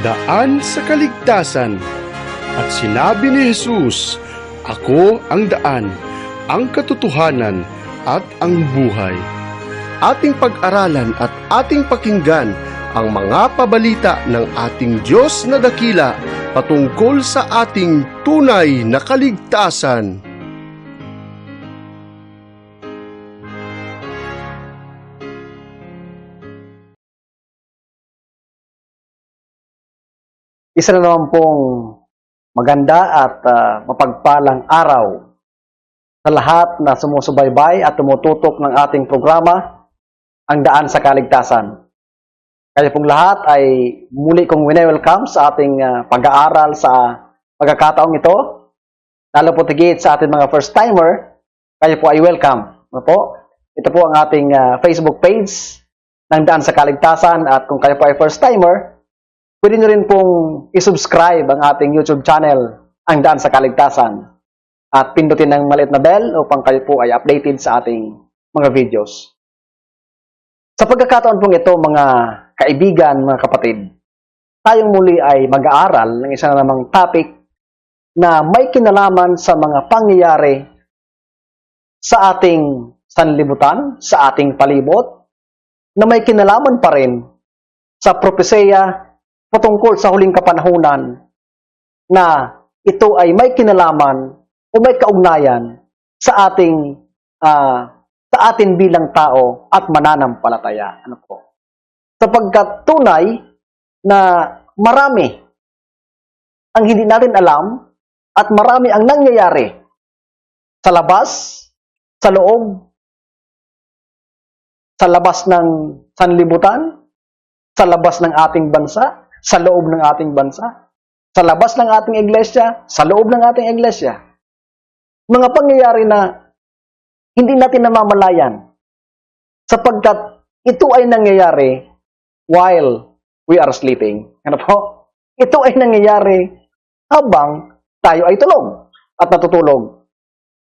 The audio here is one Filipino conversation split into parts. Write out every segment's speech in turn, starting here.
daan sa kaligtasan. At sinabi ni Jesus, "Ako ang daan, ang katotohanan, at ang buhay." Ating pag-aralan at ating pakinggan ang mga pabalita ng ating Diyos na dakila patungkol sa ating tunay na kaligtasan. Isa na naman pong maganda at mapagpalang araw sa lahat na sumusubaybay at tumututok ng ating programa, Ang Daan sa Kaligtasan. Kaya pong lahat ay muli kong wine-welcome sa ating pag-aaral sa pagkakataong ito. Lalo po tigit sa ating mga first-timer, kayo po ay welcome. Ano po? Ito po ang ating Facebook page, Ng Daan sa Kaligtasan. At kung kayo po ay first-timer, pwede nyo rin pong isubscribe ang ating YouTube channel, Ang Daan sa Kaligtasan. At pindutin ang maliit na bell upang kayo po ay updated sa ating mga videos. Sa pagkakataon pong ito, mga kaibigan, mga kapatid, tayong muli ay mag-aaral ng isa na namang topic na may kinalaman sa mga pangyayari sa ating sanlibutan, sa ating palibot, na may kinalaman pa rin sa propesya patungkol sa huling kapanahunan, na ito ay may kinalaman o may kaugnayan sa atin bilang tao at mananampalataya. Ano po? Sapagkat tunay na marami ang hindi natin alam at marami ang nangyayari sa labas, sa loob, sa labas ng sanlibutan, sa labas ng ating bansa, sa loob ng ating bansa, sa labas ng ating iglesia, sa loob ng ating iglesia. Mga pangyayari na hindi natin namamalayan sapagkat ito ay nangyayari while we are sleeping. Ano po? Ito ay nangyayari habang tayo ay tulog at natutulog.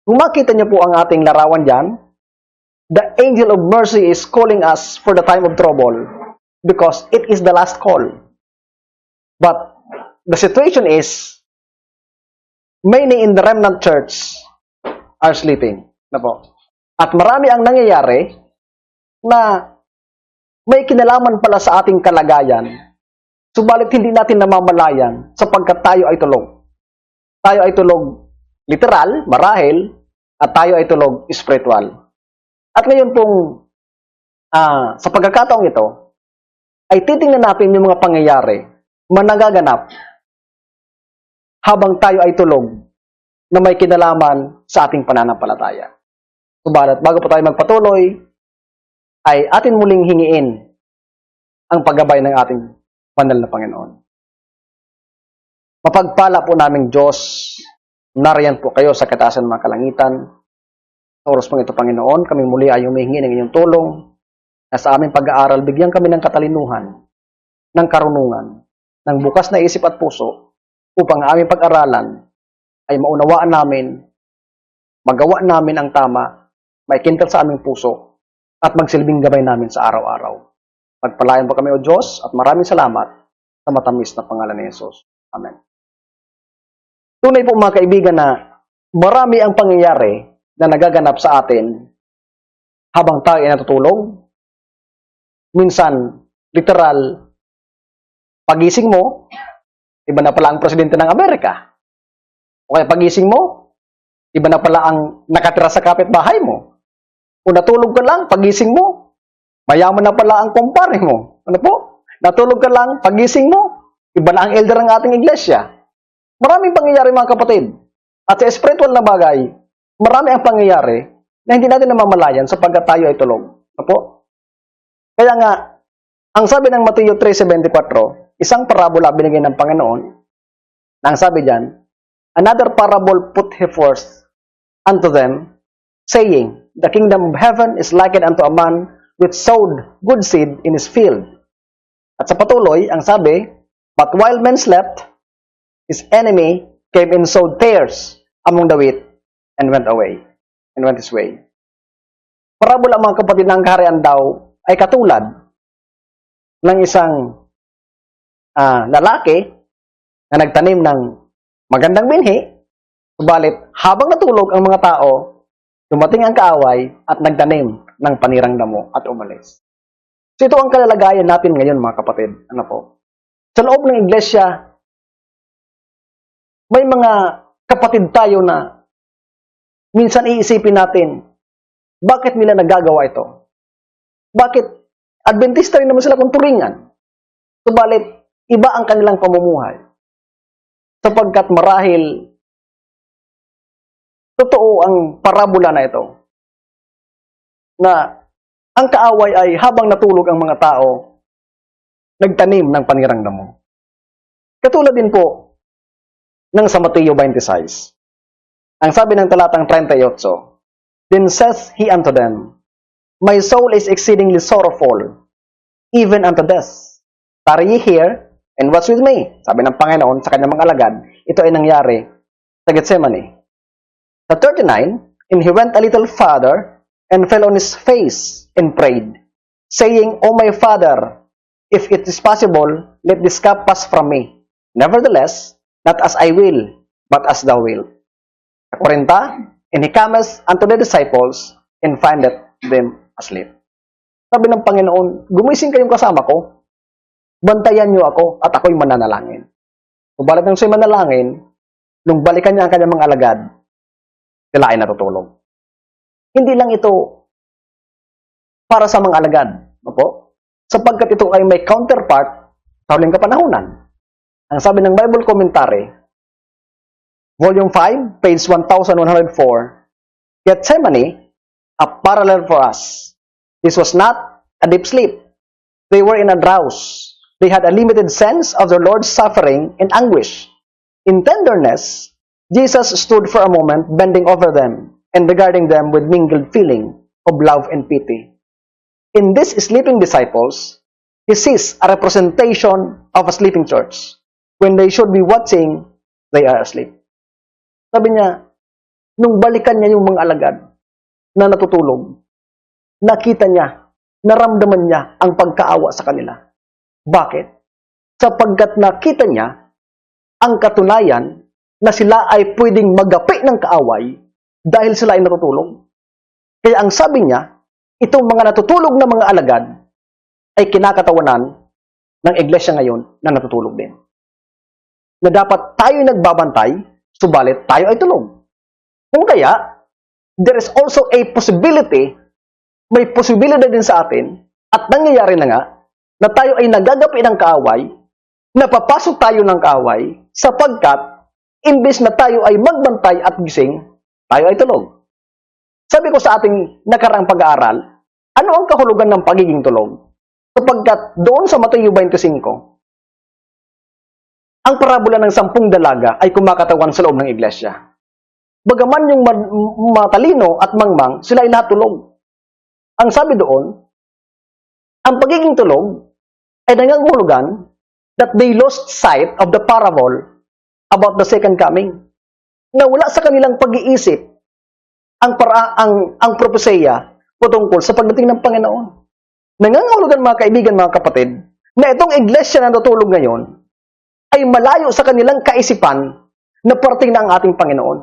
Kung makita niyo po ang ating larawan dyan, the angel of mercy is calling us for the time of trouble because it is the last call. But the situation is, many in the remnant church are sleeping. Na po. At marami ang nangyayari na may kinalaman pala sa ating kalagayan, subalit hindi natin namamalayan sapagkat tayo ay tulog. Tayo ay tulog literal, marahil, at tayo ay tulog spiritual. At ngayon pong, sa pagkakataong ito, ay titingnan natin yung mga pangyayari managaganap habang tayo ay tulog na may kinalaman sa ating pananampalataya. Subalit, bago po tayo magpatuloy, ay atin muling hingiin ang paggabay ng ating banal na Panginoon. Mapagpala po naming Diyos, nariyan po kayo sa kataasan ng mga kalangitan. Sa oras pong ito, Panginoon, kami muli ay humihingi ng inyong tulong na sa aming pag-aaral, bigyan kami ng katalinuhan, ng karunungan, ng bukas na isip at puso upang ang aming pag-aralan ay maunawaan namin, magawa namin ang tama, maikintal sa aming puso, at magsilbing gabay namin sa araw-araw. Pagpalayan po kami, O Diyos, at maraming salamat sa matamis na pangalan ni Jesus. Amen. Tunay po mga kaibigan na marami ang pangyayari na nagaganap sa atin habang tayo ay natutulog. Minsan, literal, pagising mo, iba na pala ang presidente ng Amerika. O kaya pagising mo, iba na pala ang nakatira sa kapitbahay mo. Kung natulog ka lang, pagising mo, mayaman na pala ang kumpare mo. Ano po? Natulog ka lang, pagising mo, iba na ang elder ng ating iglesia. Maraming pangyayari mga kapatid. At sa spiritual na bagay, marami ang pangyayari na hindi natin namamalayan sapagkat tayo ay tulog. Ano po? Kaya nga, ang sabi ng Mateo 3:74, isang parabola binigay ng Panginoon, na ang sabi diyan, another parable put he forth unto them, saying, the kingdom of heaven is likened unto a man which sowed good seed in his field. At sa patuloy, ang sabi, but while men slept, his enemy came and sowed tares among the wheat and went his way. Parabola mga kapatid ng kaharian daw ay katulad ng isang lalaki na nagtanim ng magandang binhi, subalit habang natulog ang mga tao, dumating ang kaaway at nagtanim ng panirang damo at umalis. So ito ang kalalagayan natin ngayon, mga kapatid. Ano po? Sa loob ng iglesia, may mga kapatid tayo na minsan iisipin natin, bakit nila nagagawa ito? Bakit Adventista rin naman sila kung turingan? Subalit, iba ang kanilang pamumuhay. Sapagkat marahil, totoo ang parabola na ito, na ang kaaway ay habang natulog ang mga tao, nagtanim ng panirang damo. Katulad din po ng sa Mateo 26. Ang sabi ng talatang 38, Then says he unto them, My soul is exceedingly sorrowful, even unto death. Tarry ye here, and watch with me. Sabi ng Panginoon sa kanyang mga alagad, ito ay nangyari sa Gethsemane. Sa 39, And he went a little farther, and fell on his face, and prayed, saying, O my Father, if it is possible, let this cup pass from me. Nevertheless, not as I will, but as thou wilt. Sa 40, And he cometh unto the disciples, and findeth them asleep. Sabi ng Panginoon, gumising kayong kasama ko, bantayan niyo ako, at ako'y mananalangin. Subalit nang siya'y manalangin, nung balikan niya ang kanyang mga alagad, sila ay natutulog. Hindi lang ito para sa mga alagad, opo? Sapagkat ito ay may counterpart sa huling kapanahunan. Ang sabi ng Bible Commentary, Volume 5, page 1104, Gethsemane, a parallel for us. This was not a deep sleep. They were in a drowse. They had a limited sense of their Lord's suffering and anguish. In tenderness, Jesus stood for a moment, bending over them and regarding them with mingled feeling of love and pity. In these sleeping disciples, he sees a representation of a sleeping church. When they should be watching, they are asleep. Sabi niya, nung balikan niya yung mga alagad na natutulog, nakita niya, naramdaman niya ang pagkaawa sa kanila. Bakit? Sapagkat nakita niya ang katunayan na sila ay pwedeng magapi ng kaaway dahil sila ay natutulog. Kaya ang sabi niya, itong mga natutulog na mga alagad ay kinakatawanan ng iglesia ngayon na natutulog din. Na dapat tayo nagbabantay, subalit tayo ay tulog. Kung kaya, there is also a possibility, may posibilidad din sa atin, at nangyayari na nga, na tayo ay nagagapi ng kaaway, napapasok tayo ng kaaway, sapagkat, imbes na tayo ay magbantay at gising, tayo ay tulog. Sabi ko sa ating nakaraang pag-aaral, ano ang kahulugan ng pagiging tulog? Sapagkat doon sa Mateo 25, ang parabola ng 10 dalaga ay kumakatawan sa loob ng iglesia. Bagaman yung matalino at mangmang, sila ay lahat tulog. Ang sabi doon, ang pagiging tulog ay nangangahulugan that they lost sight of the parable about the second coming. Na wala sa kanilang pag-iisip ang propesya patungkol sa pagdating ng Panginoon. Nangangahulugan, mga kaibigan, mga kapatid, na itong iglesia na natutulog ngayon ay malayo sa kanilang kaisipan na parating na ang ating Panginoon.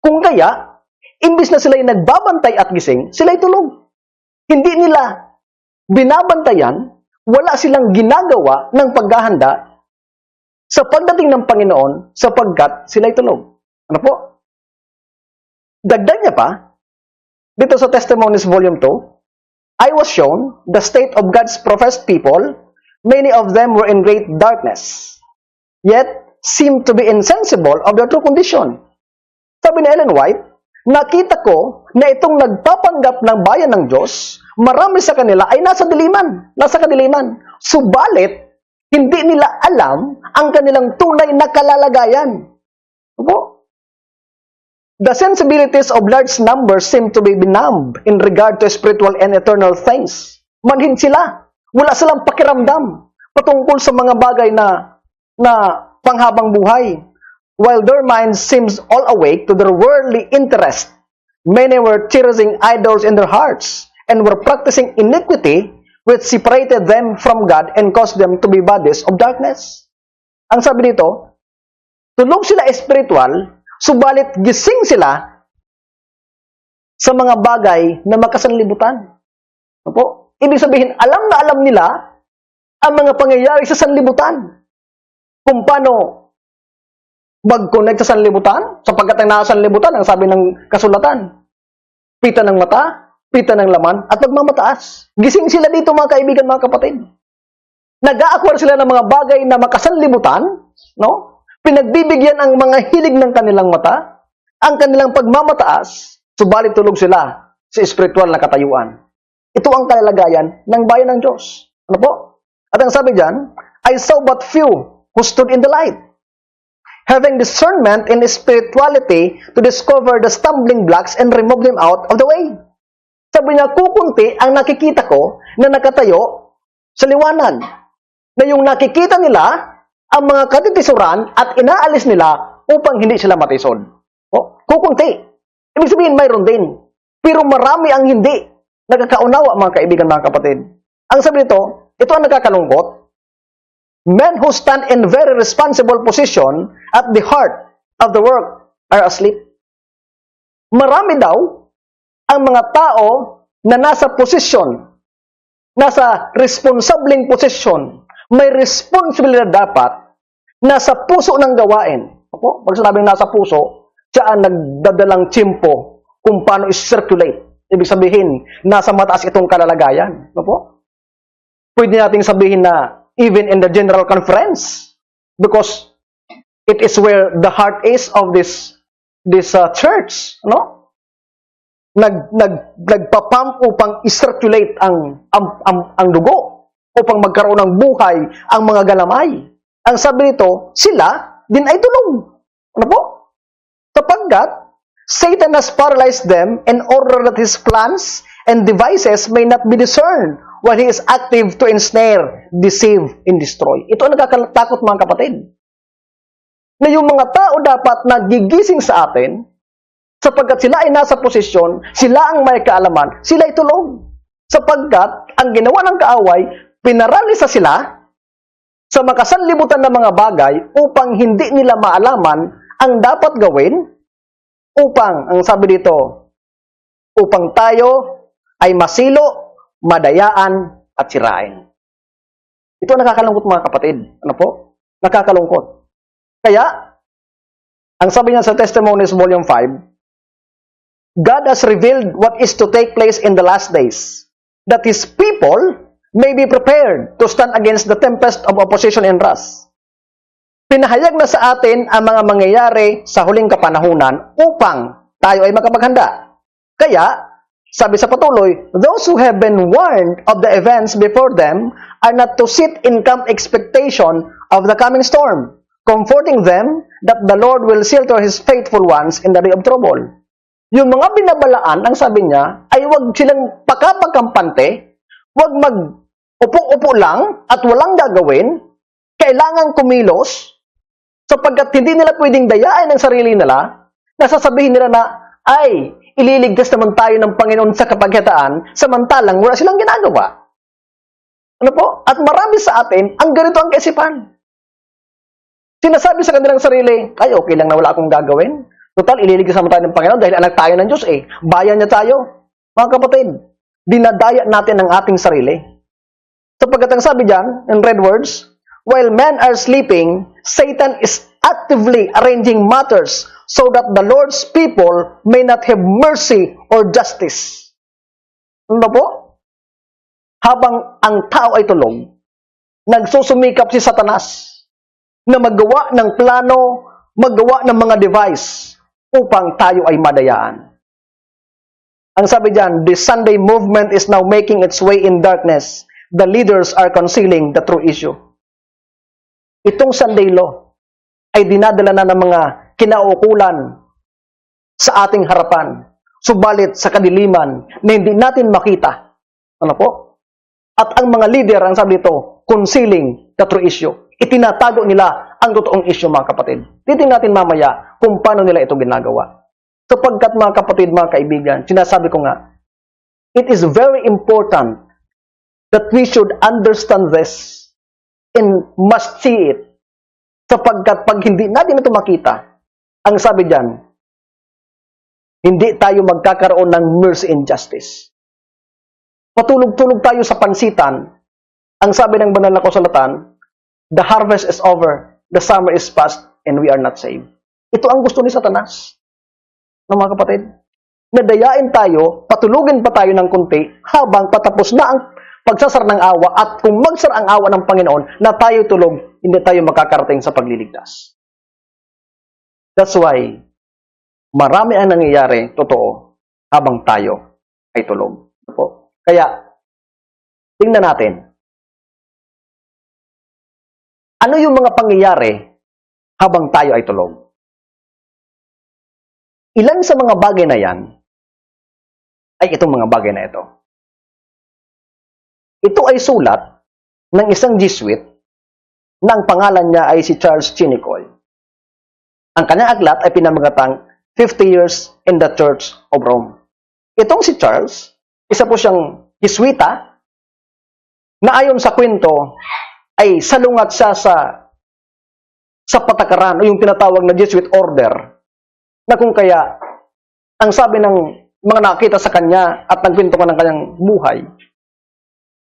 Kung kaya, imbis na sila ay nagbabantay at gising, sila ay tulog. Hindi nila binabantayan, wala silang ginagawa ng paghahanda sa pagdating ng Panginoon sapagkat sila ay tulog. Ano po? Dagdag niya pa, dito sa Testimonies Volume 2, I was shown the state of God's professed people. Many of them were in great darkness, yet seemed to be insensible of their true condition. Sabi ni Ellen White, nakita ko na itong nagpapanggap ng bayan ng Diyos, marami sa kanila ay nasa kadiliman. Subalit, hindi nila alam ang kanilang tunay na kalalagayan. Opo? The sensibilities of large numbers seem to be benumbed in regard to spiritual and eternal things. Manhid sila. Wala silang pakiramdam patungkol sa mga bagay na panghabang buhay. While their minds seems all awake to their worldly interest, many were cherishing idols in their hearts and were practicing iniquity which separated them from God and caused them to be bodies of darkness. Ang sabi dito, tulog sila espiritual, subalit gising sila sa mga bagay na makasanlibutan. Opo? Ibig sabihin, alam na alam nila ang mga pangyayari sa sanlibutan. Kung paano mag-connect sa sanlibutan, sapagkat ang nasa sanlibutan, ang sabi ng kasulatan, pita ng mata, pita ng laman, at magmamataas. Gising sila dito mga kaibigan, mga kapatid. Nag-a-acquire sila ng mga bagay na makasanlibutan, no? Pinagbibigyan ang mga hilig ng kanilang mata, ang kanilang pagmamataas, subalit tulog sila sa espiritual na katayuan. Ito ang kalalagayan ng bayan ng Diyos. Ano po? At ang sabi diyan, I saw but few who stood in the light, having discernment in spirituality to discover the stumbling blocks and remove them out of the way. Sabi niya, kukunti ang nakikita ko na nakatayo sa liwanag. Na yung nakikita nila, ang mga katitisuran at inaalis nila upang hindi sila matisod. O, kukunti. Ibig sabihin, mayroon din. Pero marami ang hindi nakakaunawa, mga kaibigan, mga kapatid. Ang sabi nito, ito ang nakakalungkot. Men who stand in very responsible position at the heart of the work are asleep. Marami daw ang mga tao na nasa posisyon, nasa responsableng posisyon, may responsibilidad dapat, nasa puso ng gawain. Opo? Pag sinabing nasa puso, siya ang nagdadalang tsimpo kung paano i-circulate. Ibig sabihin, nasa mataas itong kalalagayan. Opo? Pwede nating sabihin na even in the general conference, because it is where the heart is of this church, no? Nagpapump upang i-circulate ang dugo, upang magkaroon ng buhay ang mga galamay. Ang sabi nito, sila din ay tulog. Ano po? Sapagkat Satan has paralyzed them in order that his plans and devices may not be discerned while he is active to ensnare, deceive, and destroy. Ito ang nakakatakot, mga kapatid. Na yung mga tao dapat nagigising sa atin, sapagkat sila ay nasa posisyon, sila ang may kaalaman, sila ay tulog. Sapagkat ang ginawa ng kaaway, pinaralisa sila sa makasanlibutan ng mga bagay upang hindi nila maalaman ang dapat gawin upang, ang sabi dito, upang tayo ay masilo, madayaan, at sirain. Ito nakakalungkot, mga kapatid. Ano po? Nakakalungkot. Kaya, ang sabi niya sa Testimonies Volume 5, God has revealed what is to take place in the last days, that His people may be prepared to stand against the tempest of opposition and wrath. Pinahayag na sa atin ang mga mangyayari sa huling kapanahunan upang tayo ay makapaghanda. Kaya, sabi sa patuloy, those who have been warned of the events before them are not to sit in calm expectation of the coming storm, comforting them that the Lord will shelter His faithful ones in the day of trouble. Yung mga binabalaan, ang sabi niya, ay huwag silang pakapagkampante, huwag mag-upo-upo lang at walang gagawin, kailangang kumilos, sapagkat hindi nila pwedeng dayain ang sarili nila, nasasabihin nila na, ay, ililigtas naman tayo ng Panginoon sa kapagkataan, samantalang wala silang ginagawa. Ano po? At marami sa atin, ang ganito ang kaisipan. Sinasabi sa kanilang sarili, ay, okay lang na wala akong gagawin. Total, ililigtas naman tayo ng Panginoon dahil anak tayo ng Diyos eh. Bayan niya tayo. Mga kapatid, dinadaya natin ang ating sarili. Sapagkat ang sabi diyan, in red words, while men are sleeping, Satan is actively arranging matters so that the Lord's people may not have mercy or justice. Ano po? Habang ang tao ay tulog, nagsusumikap si Satanas na maggawa ng plano, maggawa ng mga device upang tayo ay madayaan. Ang sabi diyan, the Sunday movement is now making its way in darkness. The leaders are concealing the true issue. Itong Sunday law ay dinadala na ng mga kinaukulan sa ating harapan, subalit sa kadiliman na hindi natin makita. Ano po? At ang mga leader, ang sabi dito, concealing the true issue. Itinatago nila ang totoong issue, mga kapatid. Titingnan natin mamaya kung paano nila ito ginagawa. Sapagkat, mga kapatid, mga kaibigan, sinasabi ko nga, it is very important that we should understand this and must see it. Sapagkat pag hindi natin ito makita, ang sabi diyan, hindi tayo magkakaroon ng mercy and justice. Patulog-tulog tayo sa pansitan. Ang sabi ng banal na kasulatan, the harvest is over, the summer is past, and we are not saved. Ito ang gusto ni Satanas. No, mga kapatid? Nadayain tayo, patulugin pa tayo ng kunti, habang patapos na ang pagsasara ng awa, at kung magsara ang awa ng Panginoon, na tayo tulog, hindi tayo makakarating sa pagliligtas. That's why, marami ang nangyayari, totoo, habang tayo ay tulog. Kaya, tingnan natin. Ano yung mga pangyayari habang tayo ay tulog? Ilan sa mga bagay na yan ay itong mga bagay na ito. Ito ay sulat ng isang Jesuit na ang pangalan niya ay si Charles Chinicoy. Ang kanyang aklat ay pinamagatang 50 Years in the Church of Rome. Itong si Charles, isa po siyang Jesuita na ayon sa kwento ay salungat siya sa patakaran o yung tinatawag na Jesuit order, na kung kaya ang sabi ng mga nakita sa kanya at nagkwento ko ng kanyang buhay,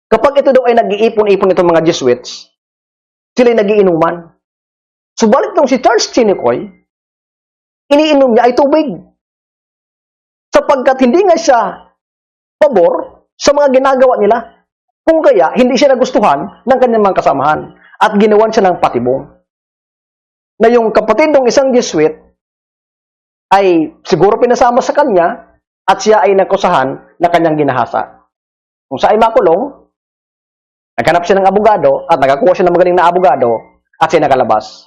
kapag ito daw ay nag-iipon-ipon itong mga Jesuits, sila ay nagiinuman. Subalit nung si Charles Chinicoy, iniinom niya ay tubig. Sapagkat hindi nga siya pabor sa mga ginagawa nila. Kung kaya, hindi siya nagustuhan ng kanyang mga kasamahan at ginawan siya ng patibong. Na yung kapatid ng isang Jesuit ay siguro pinasama sa kanya at siya ay nakusahan na kanyang ginahasa. Kung siya ay makulong, naghanap siya ng abogado at nakakuha siya ng magaling na abogado at siya nakalabas.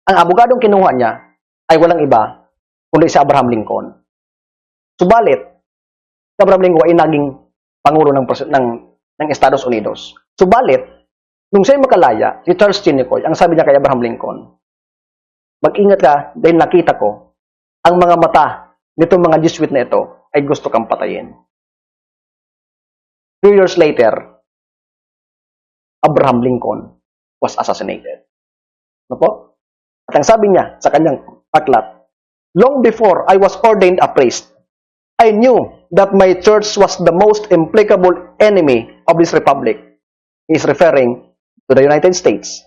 Ang abogadong kinuha niya ay walang iba kundi si Abraham Lincoln. Subalit, si Abraham Lincoln ay naging pangulo ng Estados Unidos. Subalit, nung siya'y makalaya, si Charles Chinicoy, ang sabi niya kay Abraham Lincoln, mag-ingat ka dahil nakita ko, ang mga mata nitong mga Jesuit na ito ay gusto kang patayin. 2 years later, Abraham Lincoln was assassinated. Ano po? At ang sabi niya sa kanyang aklat, long before I was ordained a priest, I knew that my church was the most implacable enemy of this republic. He is referring to the United States.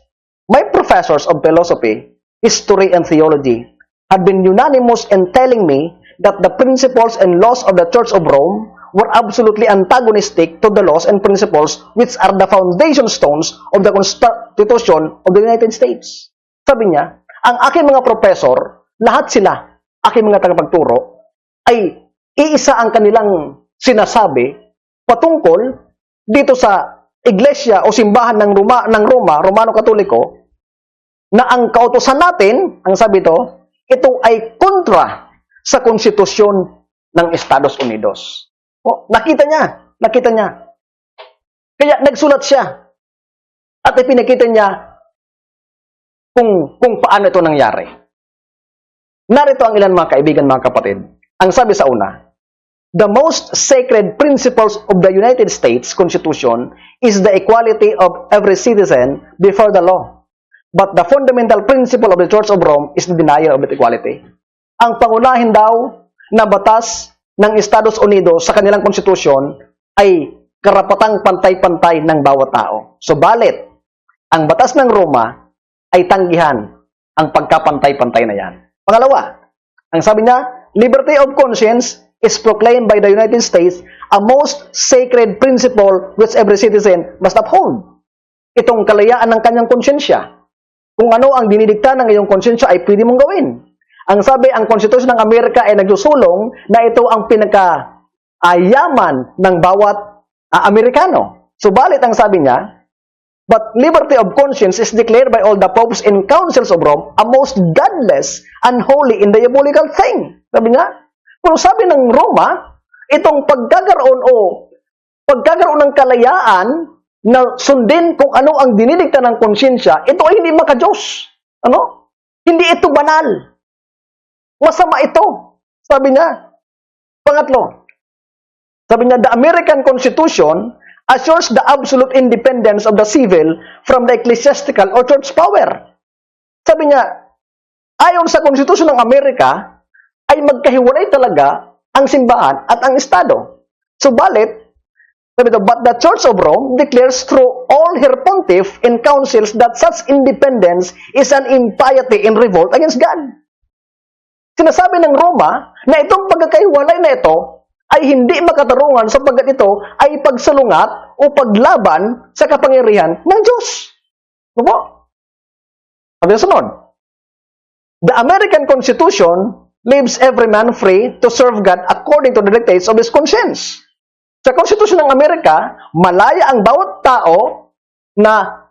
My professors of philosophy, history, and theology had been unanimous in telling me that the principles and laws of the Church of Rome were absolutely antagonistic to the laws and principles which are the foundation stones of the Constitution of the United States. Sabi niya, ang aking mga professor, lahat sila, aking mga tagapagturo, ay iisa ang kanilang sinasabi patungkol dito sa iglesia o simbahan ng Roma, Romano Katoliko, na ang kautusan natin, ang sabi ito ay kontra sa konstitusyon ng Estados Unidos. O, nakita niya. Kaya nagsulat siya at ipinakita niya kung paano ito nangyari. Narito ang ilan mga kaibigan, mga kapatid. Ang sabi sa una, the most sacred principles of the United States Constitution is the equality of every citizen before the law. But the fundamental principle of the Church of Rome is the denial of that equality. Ang pangunahin daw na batas ng Estados Unidos sa kanilang konstitusyon ay karapatang pantay-pantay ng bawat tao. Subalit, ang batas ng Roma ay tanggihan ang pagkapantay-pantay na yan. Pangalawa, ang sabi niya, liberty of conscience is proclaimed by the United States a most sacred principle which every citizen must uphold. Itong kalayaan ng kanyang konsyensya. Kung ano ang dinidikta ng iyong konsyensya ay pwede mong gawin. Ang sabi, ang konstitusyon ng Amerika ay nagsusulong na ito ang pinaka-yaman ng bawat Amerikano. Subalit ang sabi niya, but liberty of conscience is declared by all the popes and councils of Rome a most godless, unholy, and diabolical thing. Sabi niya, pero sabi ng Roma, itong pagkakaroon ng kalayaan na sundin kung ano ang dinidikta ng konsyensya, ito ay hindi maka-Diyos. Ano? Hindi ito banal. Masama ito. Sabi niya. Pangatlo, sabi niya, the American Constitution assures the absolute independence of the civil from the ecclesiastical or church power. Sabi niya, ayon sa konstitusyon ng Amerika, ay magkahiwalay talaga ang simbahan at ang Estado. Subalit, sabi ito, but the Church of Rome declares through all her pontiff and councils that such independence is an impiety and revolt against God. Sinasabi ng Roma na itong pagkakahiwalay na ito ay hindi makatarungan sapagkat ito ay pagsalungat o paglaban sa kapangyarihan ng Diyos. Ano po? Sabi sunod, the American Constitution leaves every man free to serve God according to the dictates of his conscience. Sa Konstitusyon ng Amerika, malaya ang bawat tao na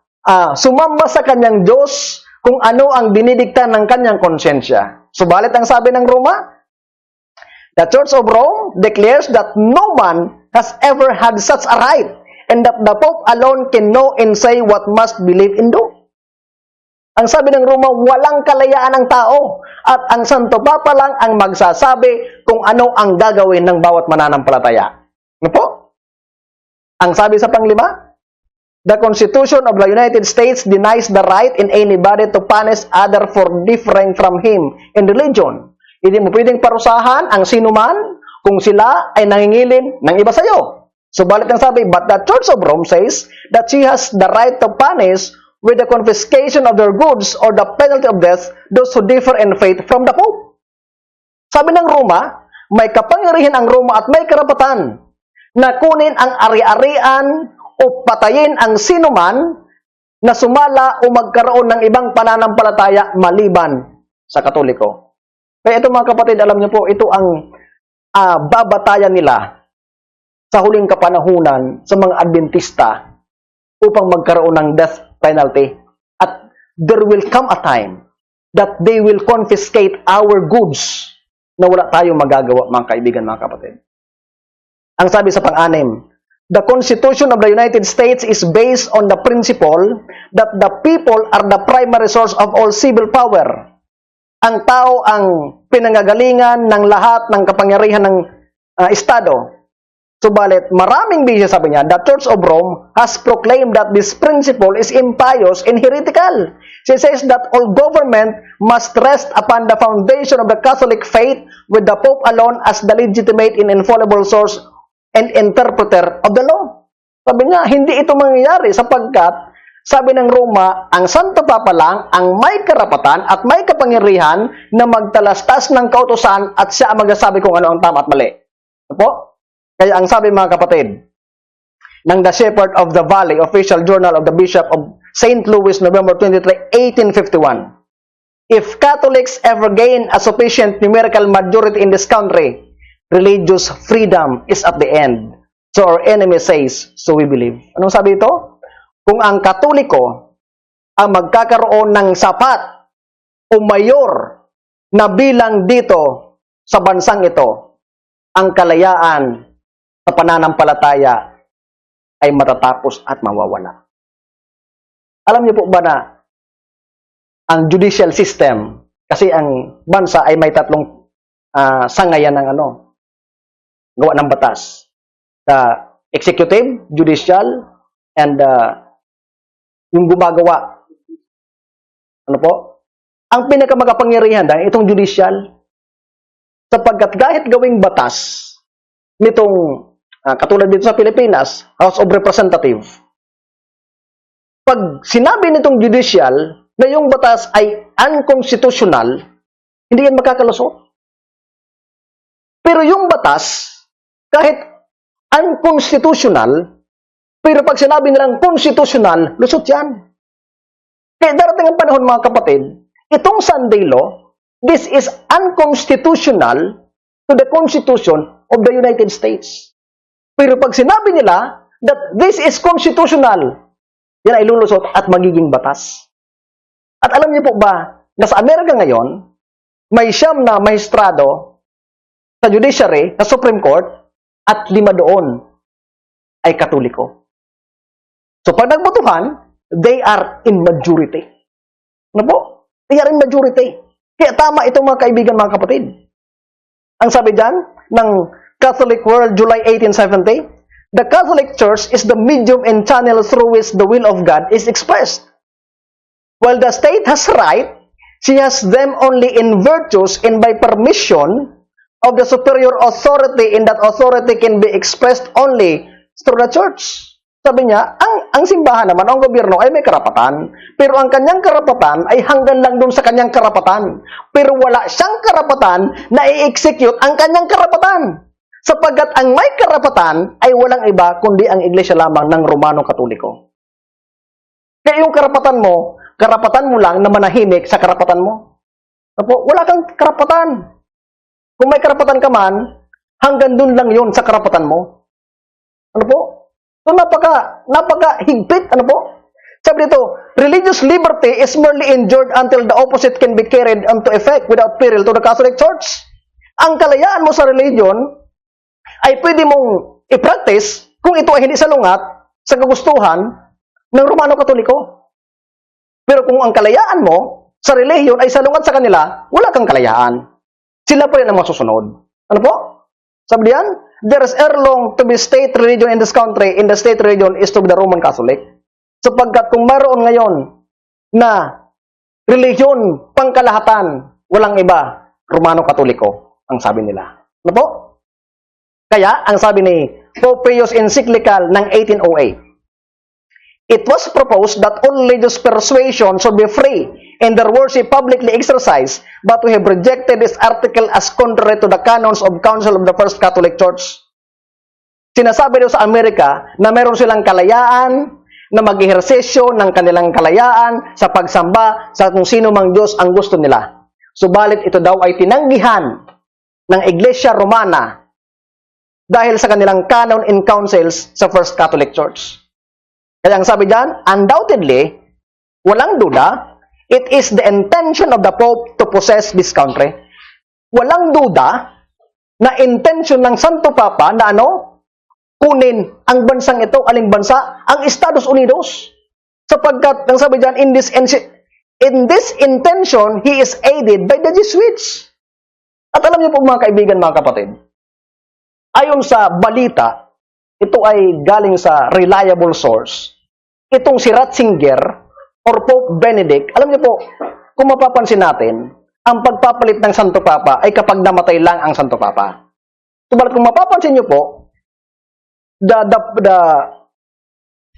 sumamba sa kanyang Diyos kung ano ang dinidikta ng kanyang konsensya. Subalit ang sabi ng Roma, the Church of Rome declares that no man has ever had such a right and that the Pope alone can know and say what must believe and do. Ang sabi ng Roma, walang kalayaan ng tao at ang Santo Papa lang ang magsasabi kung ano ang gagawin ng bawat mananampalataya. Ano po? Ang sabi sa panglima, the Constitution of the United States denies the right in anybody to punish other for differing from him in religion. Hindi mo pwedeng parusahan ang sinuman kung sila ay nangingilin ng iba sa iyo. Subalit ang sabi, but the Church of Rome says that she has the right to punish with the confiscation of their goods or the penalty of death those who differ in faith from the Pope. Sabi ng Roma, may kapangyarihan ang Roma at may karapatan na kunin ang ari-arian o patayin ang sinuman na sumala o magkaroon ng ibang pananampalataya maliban sa Katoliko. Kaya ito mga kapatid, alam niyo po, ito ang babatayan nila sa huling kapanahunan sa mga Adventista upang magkaroon ng death penalty. At there will come a time that they will confiscate our goods na wala tayong magagawa, mga kaibigan, mga kapatid. Ang sabi sa pang-anim, the Constitution of the United States is based on the principle that the people are the primary source of all civil power. Ang tao ang pinangagalingan ng lahat ng kapangyarihan ng Estado. Subalit, maraming beses, sabi niya, the Church of Rome has proclaimed that this principle is impious and heretical. She says that all government must rest upon the foundation of the Catholic faith with the Pope alone as the legitimate and infallible source and interpreter of the law. Sabi niya, hindi ito mangyayari sapagkat, sabi ng Roma, ang Santo Papa lang ang may karapatan at may kapangyarihan na magtalastas ng kautusan at siya ang magsasabi kung ano ang tama at mali. Ano po? Kaya ang sabi mga kapatid, ng The Shepherd of the Valley, Official Journal of the Bishop of St. Louis, November 23, 1851, if Catholics ever gain a sufficient numerical majority in this country, religious freedom is at the end. So our enemy says, so we believe. Anong sabi ito? Kung ang Katoliko ang magkakaroon ng sapat o mayor na bilang dito sa bansang ito, ang kalayaan sa pananampalataya ay matatapos at mawawala. Alam niyo po ba na ang judicial system, kasi ang bansa ay may tatlong sangayan ng gawa ng batas. The executive, judicial, and yung gumagawa. Ano po? Ang pinakamakapangyarihan dahil itong judicial, sapagkat kahit gawing batas nitong katulad dito sa Pilipinas, House of Representatives, pag sinabi nitong judicial na yung batas ay unconstitutional, hindi yan makakalusot. Pero yung batas, kahit unconstitutional, pero pag sinabi nilang constitutional, lusot yan. Kaya darating ang panahon, mga kapatid, itong Sunday law, this is unconstitutional to the Constitution of the United States. Pero pag sinabi nila that this is constitutional, yan ay lulusot at magiging batas. At alam niyo po ba, na sa Amerika ngayon, may 9 na maestrado sa judiciary, sa Supreme Court, at 5 doon ay Katoliko. So pag nagbotohan, they are in majority. Ano po? They are in majority. Kaya tama itong mga kaibigan, mga kapatid. Ang sabi dyan, ng Catholic World, July 1870, The Catholic Church is the medium and channel through which the will of God is expressed. While the state has right, she has them only in virtues and by permission of the superior authority, and that authority can be expressed only through the church. Sabi niya, ang simbahan naman, ang gobyerno ay may karapatan, pero ang kanyang karapatan ay hanggang lang dun sa kanyang karapatan. Pero wala siyang karapatan na i-execute ang kanyang karapatan. Sapagkat ang may karapatan ay walang iba kundi ang iglesia lamang ng Romano Katoliko. Kaya yung karapatan mo lang na manahimik sa karapatan mo. Wala kang karapatan. Kung may karapatan ka man, hanggang dun lang yun sa karapatan mo. So napaka-higpit, Sabi dito, religious liberty is merely endured until the opposite can be carried into effect without peril to the Catholic Church. Ang kalayaan mo sa religion ay pwede mong i-practice kung ito ay hindi salungat sa kagustuhan ng Romano Katoliko. Pero kung ang kalayaan mo sa relihiyon ay salungat sa kanila, wala kang kalayaan. Sila pa rin ang masusunod. Sabi diyan, there is erelong to be state religion in this country, in the state religion is to be the Roman Catholic. Sapagkat kung mayroon ngayon na relihiyon pangkalahatan, walang iba, Romano Katoliko, ang sabi nila. Kaya, ang sabi ni Pope Pius encyclical ng 1808, it was proposed that all religious persuasion should be free and their worship publicly exercised, but we have rejected this article as contrary to the canons of Council of the First Catholic Church. Sinasabi daw sa Amerika na meron silang kalayaan na mag-ehersesyo ng kanilang kalayaan sa pagsamba sa kung sino mang Diyos ang gusto nila. Subalit ito daw ay tinanggihan ng Iglesia Romana dahil sa kanilang canon and councils sa First Catholic Church. Kaya ang sabi diyan, undoubtedly, walang duda, it is the intention of the Pope to possess this country. Walang duda na intention ng Santo Papa na kunin ang bansang ito, aling bansa? Ang Estados Unidos. Sapagkat, ang sabi diyan, in this intention, he is aided by the Jesuits. At alam niyo po mga kaibigan, mga kapatid, ayon sa balita, ito ay galing sa reliable source. Itong si Ratzinger or Pope Benedict, alam niyo po, kung mapapansin natin, ang pagpapalit ng Santo Papa ay kapag namatay lang ang Santo Papa. Subalit kung mapapansin niyo po,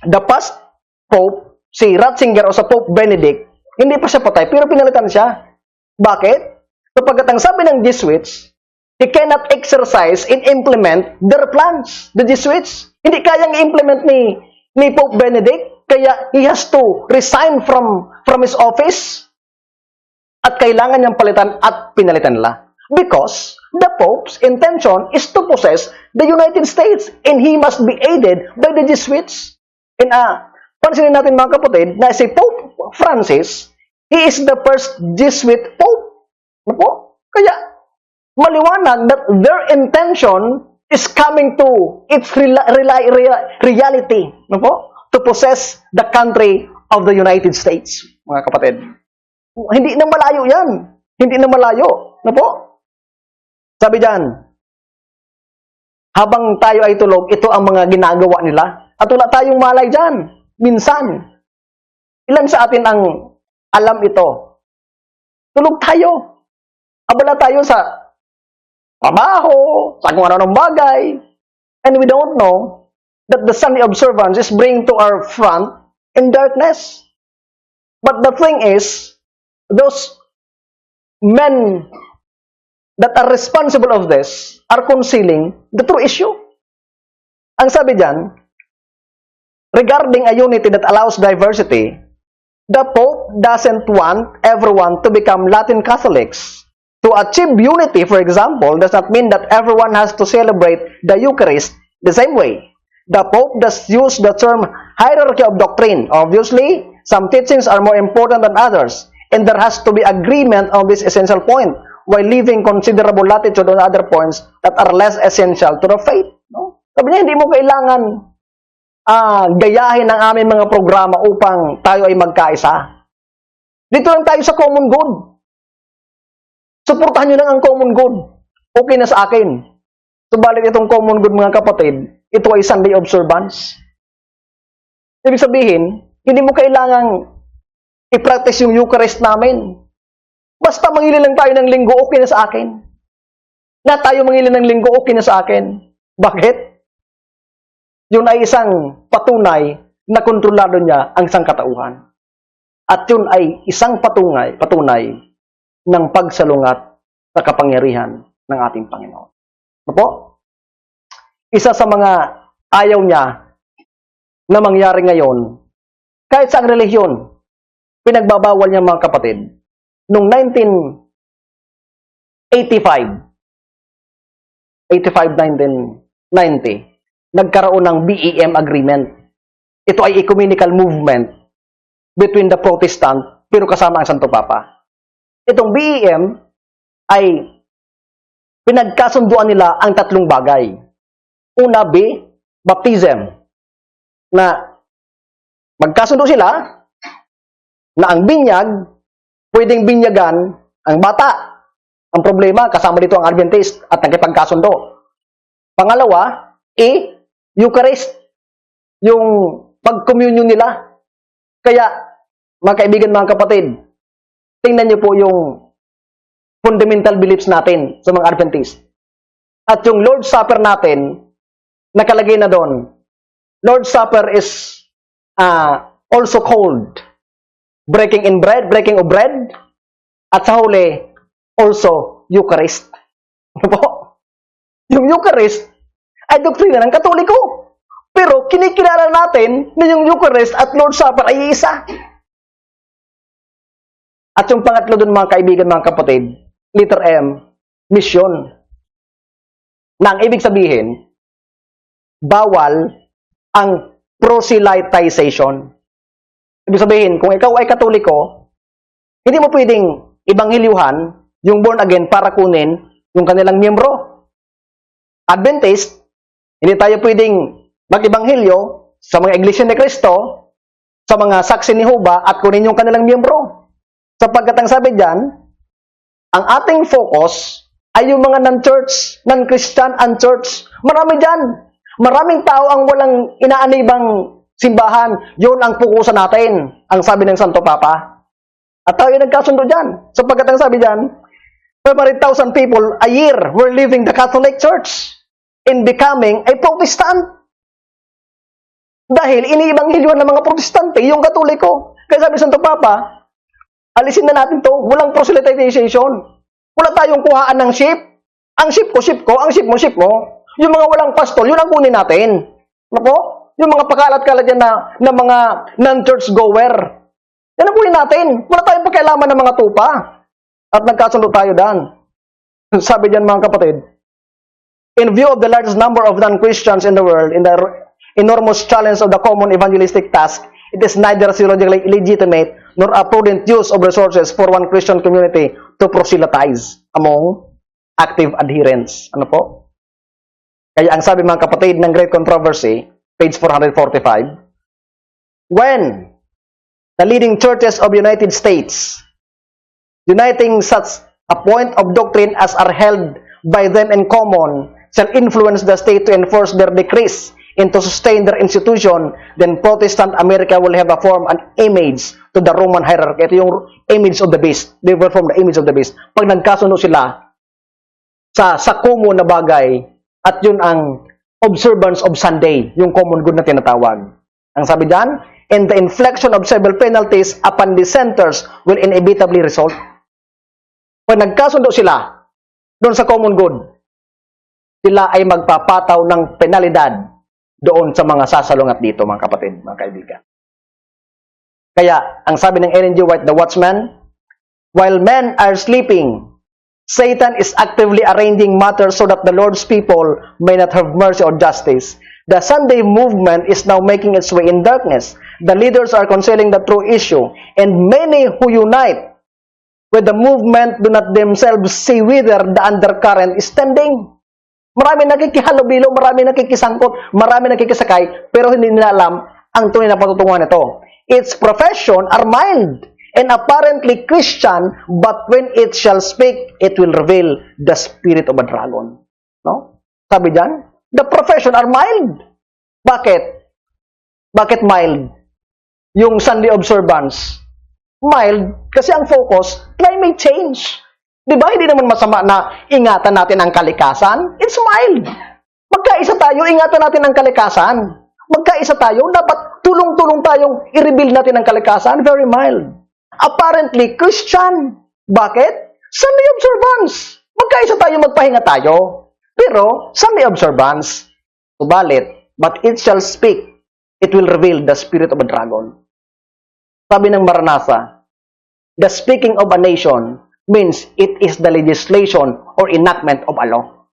the past Pope, si Ratzinger o sa Pope Benedict, hindi pa siya patay, pero pinalitan siya. Bakit? Sapagkat ang sabi ng Jesuits, he cannot exercise and implement their plans. The Jesuits, hindi kayang i-implement ni Pope Benedict, kaya he has to resign from his office at kailangan niyang palitan at pinalitan nila. Because the Pope's intention is to possess the United States and he must be aided by the Jesuits. And pansinin natin mga kapatid na si Pope Francis, he is the first Jesuit Pope. Kaya, maliwanag that their intention is coming to its reality. To possess the country of the United States, mga kapatid. Hindi na malayo yan. Hindi na malayo. Sabi dyan, habang tayo ay tulog, ito ang mga ginagawa nila. At wala tayong malay dyan. Minsan. Ilan sa atin ang alam ito? Tulog tayo. Abala tayo sa trabaho, sa kung ano-anong bagay. And we don't know that the Sunday observance is bringing to our front in darkness. But the thing is, those men that are responsible of this are concealing the true issue. Ang sabi dyan, regarding a unity that allows diversity, the Pope doesn't want everyone to become Latin Catholics. To achieve unity, for example, does not mean that everyone has to celebrate the Eucharist the same way. The Pope does use the term hierarchy of doctrine. Obviously, some teachings are more important than others, and there has to be agreement on this essential point, while leaving considerable latitude on other points that are less essential to the faith. Sabi niya, hindi mo kailangan gayahin ang aming mga programa upang tayo ay magkaisa. Dito lang tayo sa common good. Suportahan nyo lang ang common good. Okay na sa akin. Subalit itong common good, mga kapatid, ito ay Sunday observance. Ibig sabihin, hindi mo kailangang i-practice yung Eucharist namin. Basta mangili lang tayo ng linggo, okay na sa akin. Na tayo mangili ng linggo, okay na sa akin. Bakit? Yun ay isang patunay na kontrolado niya ang sangkatauhan. At yun ay isang patunay ng pagsalungat sa kapangyarihan ng ating Panginoon. Ano po? Isa sa mga ayaw niya na mangyari ngayon, kahit sa relihiyon, pinagbabawal niya mga kapatid, noong 1990, nagkaroon ng BEM agreement. Ito ay ecumenical movement between the Protestant, pero kasama ang Santo Papa. Itong BEM ay pinagkasunduan nila ang tatlong bagay. Una, baptism. Na magkasundo sila na ang binyag, pwedeng binyagan ang bata. Ang problema, kasama dito ang Adventist at nagkipagkasundo. Pangalawa, Eucharist. Yung pag-communion nila. Kaya, mga kaibigan, mga kapatid, tingnan niyo po yung fundamental beliefs natin sa mga Adventist. At yung Lord's Supper natin, nakalagay na doon. Lord's Supper is also called breaking of bread, at sa huli, also Eucharist. Ano po? Yung Eucharist ay doktrina ng Katoliko. Pero kinikilala natin na yung Eucharist at Lord's Supper ay isa. At yung pangatlo dun, mga kaibigan, mga kapatid, letter M, mission. Na ang ibig sabihin, bawal ang proselytization. Ibig sabihin, kung ikaw ay Katoliko, hindi mo pwedeng ibanghelyuhan yung born again para kunin yung kanilang miyembro. Adventist, hindi tayo pwedeng mag-ibanghelyo sa mga Iglesia ni Cristo, sa mga saksi ni Jehovah, at kunin yung kanilang miyembro. Sapagkat ang sabi dyan, ang ating focus ay yung mga non-church, non-Christian, unchurch. Marami dyan. Maraming tao ang walang inaanibang simbahan. Yun ang pukusan natin, ang sabi ng Santo Papa. At tayo nagkasundo dyan. Sapagkat ang sabi dyan, 500,000 people a year were leaving the Catholic Church in becoming a Protestant. Dahil iniibanghelyuhan ng mga Protestante yung Katoliko. Kaya sabi ng Santo Papa, alisin na natin to. Walang proselytization. Wala tayong kuhaan ng sheep. Ang sheep ko, ang sheep mo. Yung mga walang pastol, yun ang kunin natin. Ano po? Yung mga pakalat-kalat yan na mga non-church goer. Yan ang kunin natin. Wala tayong pakialaman ng mga tupa. At nagkasundo tayo dyan. Sabi dyan, mga kapatid, in view of the largest number of non-Christians in the world, in the enormous challenge of the common evangelistic task, it is neither theologically legitimate nor a prudent use of resources for one Christian community to proselytize among active adherents. Ano po? Kaya ang sabi, mga kapatid, ng Great Controversy, page 445, when the leading churches of the United States, uniting such a point of doctrine as are held by them in common, shall influence the state to enforce their decrees and to sustain their institution, then Protestant America will have a form an image to the Roman hierarchy. Ito yung image of the beast. They were from the image of the beast. Pag nagkasundo sila sa common na bagay, at yun ang observance of Sunday, yung common good na tinatawag. Ang sabi dyan, and the inflection of several penalties upon dissenters will inevitably result. Pag nagkasundo sila doon sa common good, sila ay magpapataw ng penalidad doon sa mga sasalungat dito, mga kapatid, mga kaibigan. Kaya, ang sabi ng Ellen G. White, the Watchman, while men are sleeping, Satan is actively arranging matters so that the Lord's people may not have mercy or justice. The Sunday movement is now making its way in darkness. The leaders are concealing the true issue, and many who unite with the movement do not themselves see whither the undercurrent is tending. Marami nakikihalubilo, marami nakikisangkot, marami nakikisakay, pero hindi nila alam ang tunay na patutunguhan nito. Its profession are mild and apparently Christian, but when it shall speak, it will reveal the spirit of a dragon. No? Sabi dyan, the profession are mild. Bakit? Bakit mild? Yung Sunday observance. Mild kasi ang focus, climate change. Di ba? Hindi naman masama na ingatan natin ang kalikasan. It's mild. Magkaisa tayo, ingatan natin ang kalikasan. Magkaisa tayo, dapat tulong-tulong tayong i-rebuild natin ang kalikasan. Very mild. Apparently, Christian. Bakit? Sunday observance. Magkaisa tayo, magpahinga tayo. Pero, Sunday observance. Subalit, but it shall speak. It will reveal the spirit of a dragon. Sabi ng Maranatha, the speaking of a nation means it is the legislation or enactment of a law.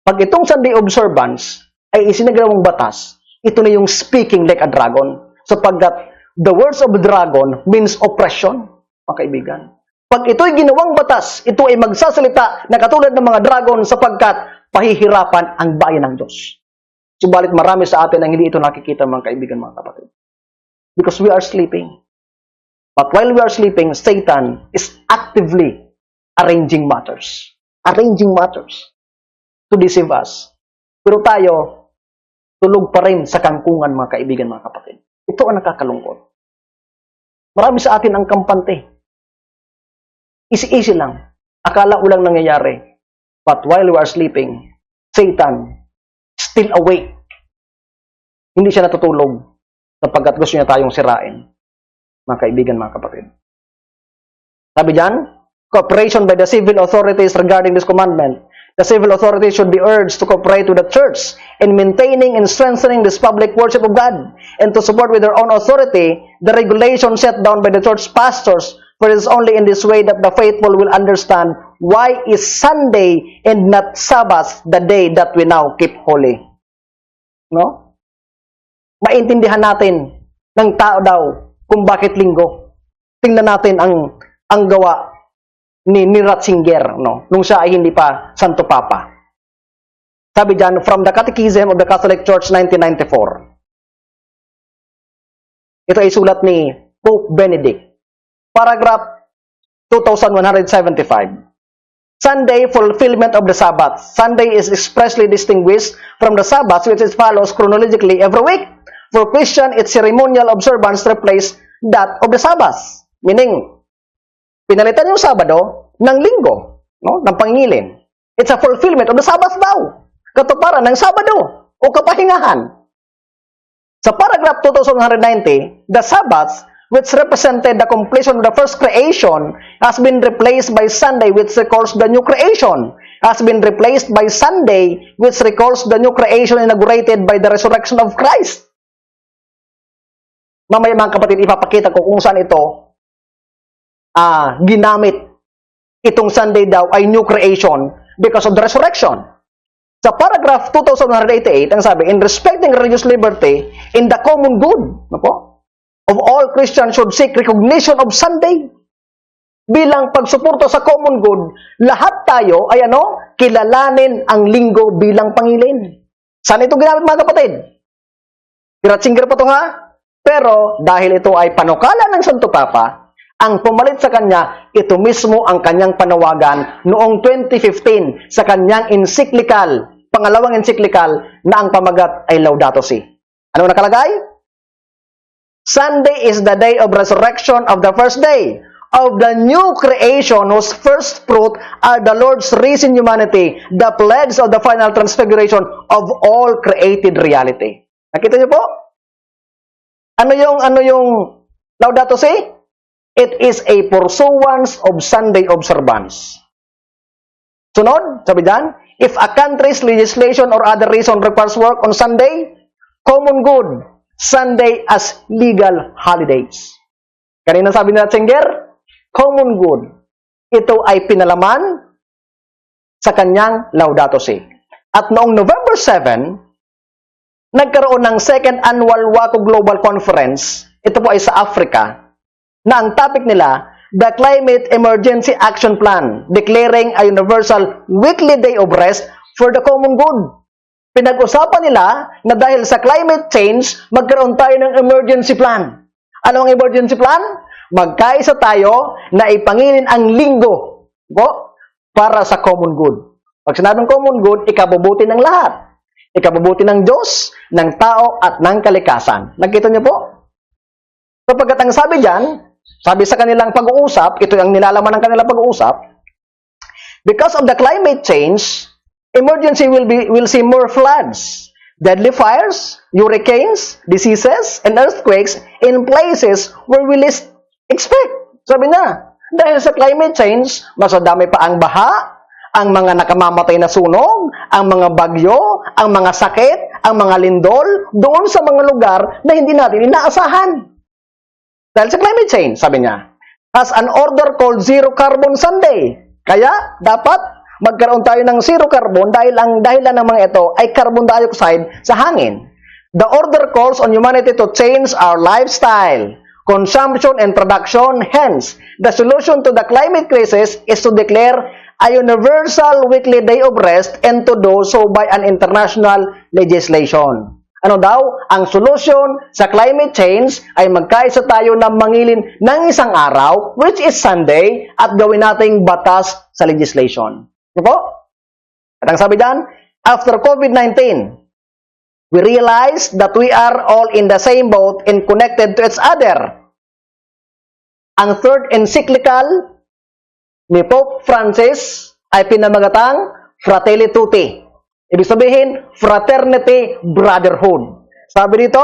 Pag itong Sunday observance ay isinagawang batas, ito na yung speaking like a dragon. Sapagkat the words of a dragon means oppression, mga kaibigan. Pag ito'y ginawang batas, ito ay magsasalita na katulad ng mga dragon sapagkat pahihirapan ang bayan ng Diyos. Subalit marami sa atin ang hindi ito nakikita, mga kaibigan, mga kapatid. Because we are sleeping. But while we are sleeping, Satan is actively arranging matters. Arranging matters to deceive us. Pero tayo, tulog pa rin sa kangkungan, mga kaibigan, mga kapatid. Ito ang nakakalungkot. Marami sa atin ang kampante. Easy-easy lang. Akala walang nangyayari. But while we are sleeping, Satan still awake. Hindi siya natutulog sapagkat gusto niya tayong sirain. Mga kaibigan, mga kapatid. Sabi dyan, cooperation by the civil authorities regarding this commandment. The civil authorities should be urged to cooperate with the church in maintaining and strengthening this public worship of God and to support with their own authority the regulations set down by the church pastors, for it is only in this way that the faithful will understand why is Sunday and not Sabbath the day that we now keep holy. No? Maintindihan natin ng tao daw kung bakit linggo. Tingnan natin ang gawa ni Ratzinger, no? Nung siya ay hindi pa Santo Papa. Sabi diyan, from the Catechism of the Catholic Church, 1994. Ito ay sulat ni Pope Benedict. Paragraph 2175. Sunday, fulfillment of the Sabbath. Sunday is expressly distinguished from the Sabbath, which is follows chronologically every week. For Christian, its ceremonial observance replaced that of the Sabbath. Meaning, pinalitan yung Sabado ng linggo, no? Ng pangingilin. It's a fulfillment of the Sabbath daw. Katuparan ng Sabado o kapahingahan. Sa paragraph 2190, the Sabbath, which represented the completion of the first creation, has been replaced by Sunday, which recalls the new creation. Has been replaced by Sunday, which recalls the new creation inaugurated by the resurrection of Christ. Mamaya, mga kapatid, ipapakita ko kung saan ito ginamit. Itong Sunday daw ay new creation because of the resurrection. Sa paragraph 2188, ang sabi, in respecting religious liberty in the common good, of all Christians should seek recognition of Sunday. Bilang pagsuporta sa common good, lahat tayo ay kilalanin ang linggo bilang pangilin. Saan ito ginamit, mga kapatid? Ratzinger pa ito nga? Pero dahil ito ay panukala ng Santo Papa, ang pumalit sa kanya, ito mismo ang kanyang panawagan noong 2015 sa kanyang encyclical, pangalawang encyclical na ang pamagat ay Laudato Si. Ano nakalagay? Sunday is the day of resurrection of the first day of the new creation whose first fruit are the Lord's risen humanity, the pledge of the final transfiguration of all created reality. Nakita niyo po? Ano yung Laudato Si? It is a pursuance of Sunday observance. Sunod, sabi dyan, if a country's legislation or other reason requires work on Sunday, common good, Sunday as legal holidays. Kanina sabi ni Ratzinger, common good. Ito ay pinalaman sa kanyang Laudato Si. At noong November 7, nagkaroon ng second annual WACO Global Conference. Ito po ay sa Africa, na ang topic nila, the Climate Emergency Action Plan, declaring a universal weekly day of rest for the common good. Pinag-usapan nila na dahil sa climate change, magkaroon tayo ng emergency plan. Ano ang emergency plan? Magkaisa tayo na ipangilin ang linggo para sa common good. Pag sinabing common good, ikabubuti ng lahat. ikabubuti ng Diyos, ng tao, at ng kalikasan. Nakita niyo po? Sapagkat ang sabi diyan, sabi sa kanilang pag-uusap, ito ang nilalaman ng kanilang pag-uusap, because of the climate change, emergency will see more floods, deadly fires, hurricanes, diseases, and earthquakes in places where we least expect. Sabi niya, dahil sa climate change, mas dami pa ang baha, ang mga nakamamatay na sunog, ang mga bagyo, ang mga sakit, ang mga lindol, doon sa mga lugar na hindi natin inaasahan. Dahil sa climate change, sabi niya, has an order called Zero Carbon Sunday. Kaya, dapat magkaroon tayo ng zero carbon dahil ang dahilan ng mga ito ay carbon dioxide sa hangin. The order calls on humanity to change our lifestyle, consumption, and production. Hence, the solution to the climate crisis is to declare a universal weekly day of rest and to do so by an international legislation. Ano daw? Ang solusyon sa climate change ay magkaisa tayo ng mangilin ng isang araw, which is Sunday, at gawin nating batas sa legislation. Ano po? At ang sabi dyan, after COVID-19, we realize that we are all in the same boat and connected to each other. Ang third encyclical ni Pope Francis ay pinamagatang Fratelli Tutti. Ibig sabihin, fraternity, brotherhood. Sabi dito,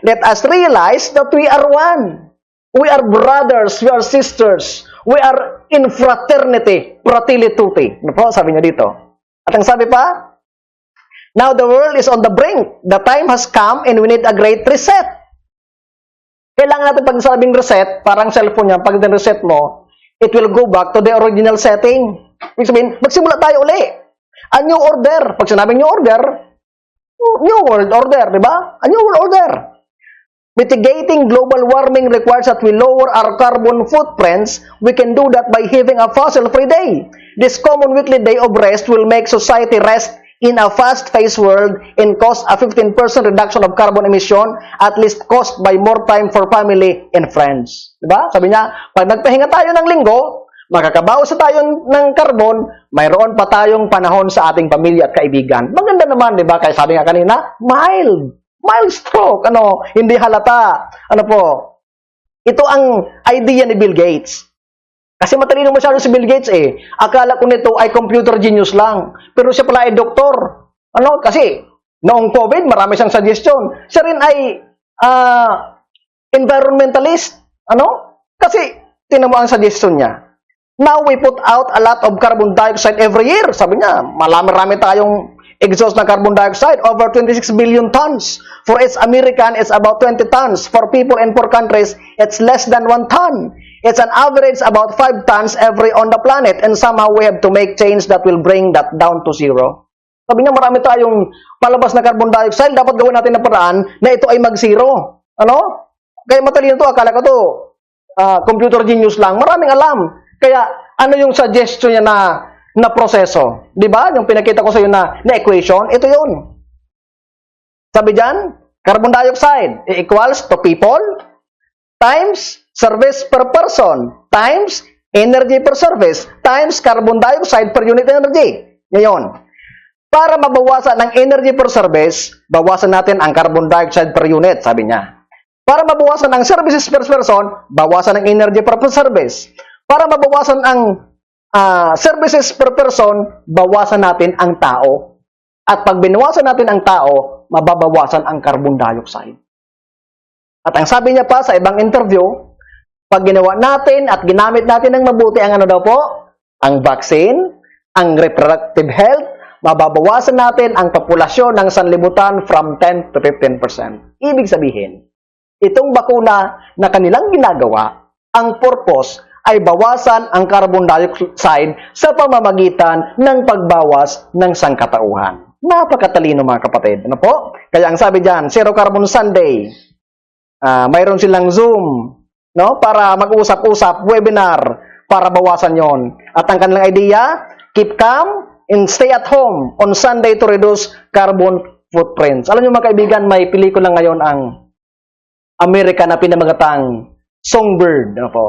let us realize that we are one. We are brothers, we are sisters. We are in fraternity, fratelli tutti. Ano po, sabi niya dito. At ang sabi pa, now the world is on the brink. The time has come and we need a great reset. Kailangan natin pag sabing reset, parang cellphone niya, pag reset mo, it will go back to the original setting. Ibig sabihin, magsimula tayo uli. A new order. Pag sinabing new order, new world order, di ba? A new world order. Mitigating global warming requires that we lower our carbon footprints. We can do that by having a fossil-free day. This common weekly day of rest will make society rest in a fast-paced world and cause a 15% reduction of carbon emission, at least caused by more time for family and friends. Diba? Sabi niya, pag nagpahinga tayo ng linggo, makakabawas tayo ng carbon, mayroon pa tayong panahon sa ating pamilya at kaibigan. Maganda naman, di ba? Kaya sabi nga kanina, mild stroke, hindi halata. Ano po? Ito ang idea ni Bill Gates. Kasi matalino masyado si Bill Gates eh. Akala ko nito ay computer genius lang. Pero siya pala ay doktor. Kasi noong COVID, marami siyang suggestion. Siya rin ay environmentalist. Kasi tinan mo ang suggestion niya. Now we put out a lot of carbon dioxide every year. Sabi niya, marami tayong exhaust na carbon dioxide, over 26 billion tons. For each American, it's about 20 tons. For people in poor countries, it's less than 1 ton. It's an average about 5 tons every on the planet, and somehow we have to make change that will bring that down to zero. Sabi niya, marami tayong palabas na carbon dioxide, dapat gawin natin na paraan na ito ay mag-zero. Kaya matalino to, akala ko to, computer genius lang. Maraming alam. Kaya, ano yung suggestion niya na proseso? Di ba? Yung pinakita ko sa iyo na equation, ito yun. Sabi dyan, carbon dioxide equals to people times service per person times energy per service times carbon dioxide per unit energy. Ngayon, para mabawasan ang energy per service, bawasan natin ang carbon dioxide per unit, sabi niya. Para mabawasan ang services per person, bawasan ang energy per service. Para mabawasan ang services per person, bawasan natin ang tao. At pag binawasan natin ang tao, mababawasan ang carbon dioxide. At ang sabi niya pa sa ibang interview, pag ginawa natin at ginamit natin ng mabuti ang ang vaccine, ang reproductive health, mababawasan natin ang populasyon ng sanlibutan from 10 to 15%. Ibig sabihin, itong bakuna na kanilang ginagawa, ang purpose ay bawasan ang carbon dioxide sa pamamagitan ng pagbawas ng sangkatauhan. Napakatalino mga kapatid. Ano po? Kaya ang sabi dyan, Zero Carbon Sunday, mayroon silang Zoom, para mag-usap-usap, webinar, para bawasan yon. At ang kanilang idea, keep calm and stay at home on Sunday to reduce carbon footprints. Alam niyo mga kaibigan, may pelikula ngayon ang Amerika na pinamagatang Songbird. Ano po?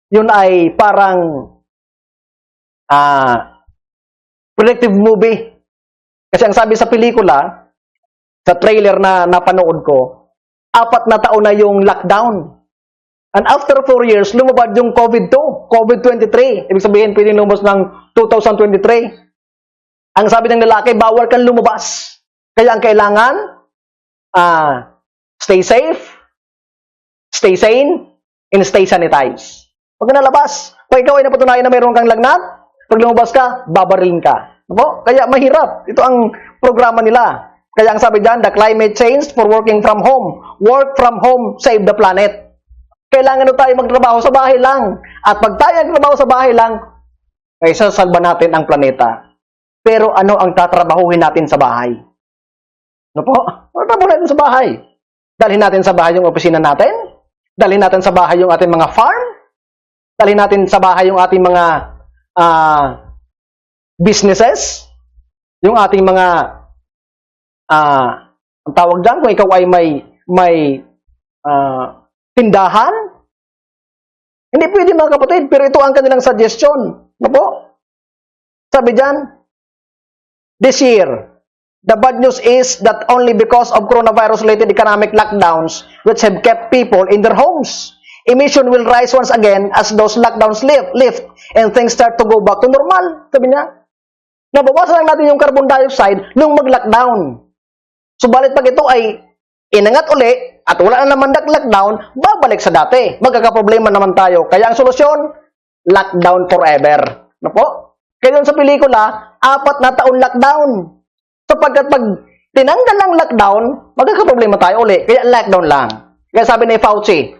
Yun ay parang predictive movie. Kasi ang sabi sa pelikula, sa trailer na napanood ko, 4 na taon na yung lockdown. And after 4 years, lumabas yung COVID-2, COVID-23. Ibig sabihin, pwedeng lumabas ng 2023. Ang sabi ng lalaki, bawal kang lumabas. Kaya ang kailangan, stay safe, stay sane, and stay sanitized. Huwag ka nalabas. Pag ikaw ay napatunayan na mayroon kang lagnat, pag lumabas ka, babarilin ka. Opo? Kaya mahirap. Ito ang programa nila. Kaya ang sabi dyan, the climate change for working from home. Work from home, save the planet. Kailangan na tayo magtrabaho sa bahay lang. At pag tayo nagtrabaho sa bahay lang, ay sasalba natin ang planeta. Pero ano ang tatrabahuhin natin sa bahay? Ano po? Tatrabahuhin natin sa bahay. Dalhin natin sa bahay yung opisina natin. Dalhin natin sa bahay yung ating mga farm. Dalhin natin sa bahay yung ating mga businesses. Yung ating mga ang tawag dyan, kung ikaw ay may tindahan. Hindi pwede mga kapatid, pero ito ang kanilang suggestion. Ano po? Sabi dyan, this year, the bad news is that only because of coronavirus-related economic lockdowns which have kept people in their homes, emission will rise once again as those lockdowns lift and things start to go back to normal. Sabi niya, nabawasan lang natin yung carbon dioxide nung mag-lockdown. Subalit pag ito ay inangat uli at wala na naman lockdown, babalik sa dati. Magkakaproblema naman tayo. Kaya ang solusyon, lockdown forever. Ano po? Kaya sa pelikula, 4 na taon lockdown. Sapagkat pag tinanggal lang lockdown, magkakaproblema tayo uli. Kaya lockdown lang. Kaya sabi ni Fauci,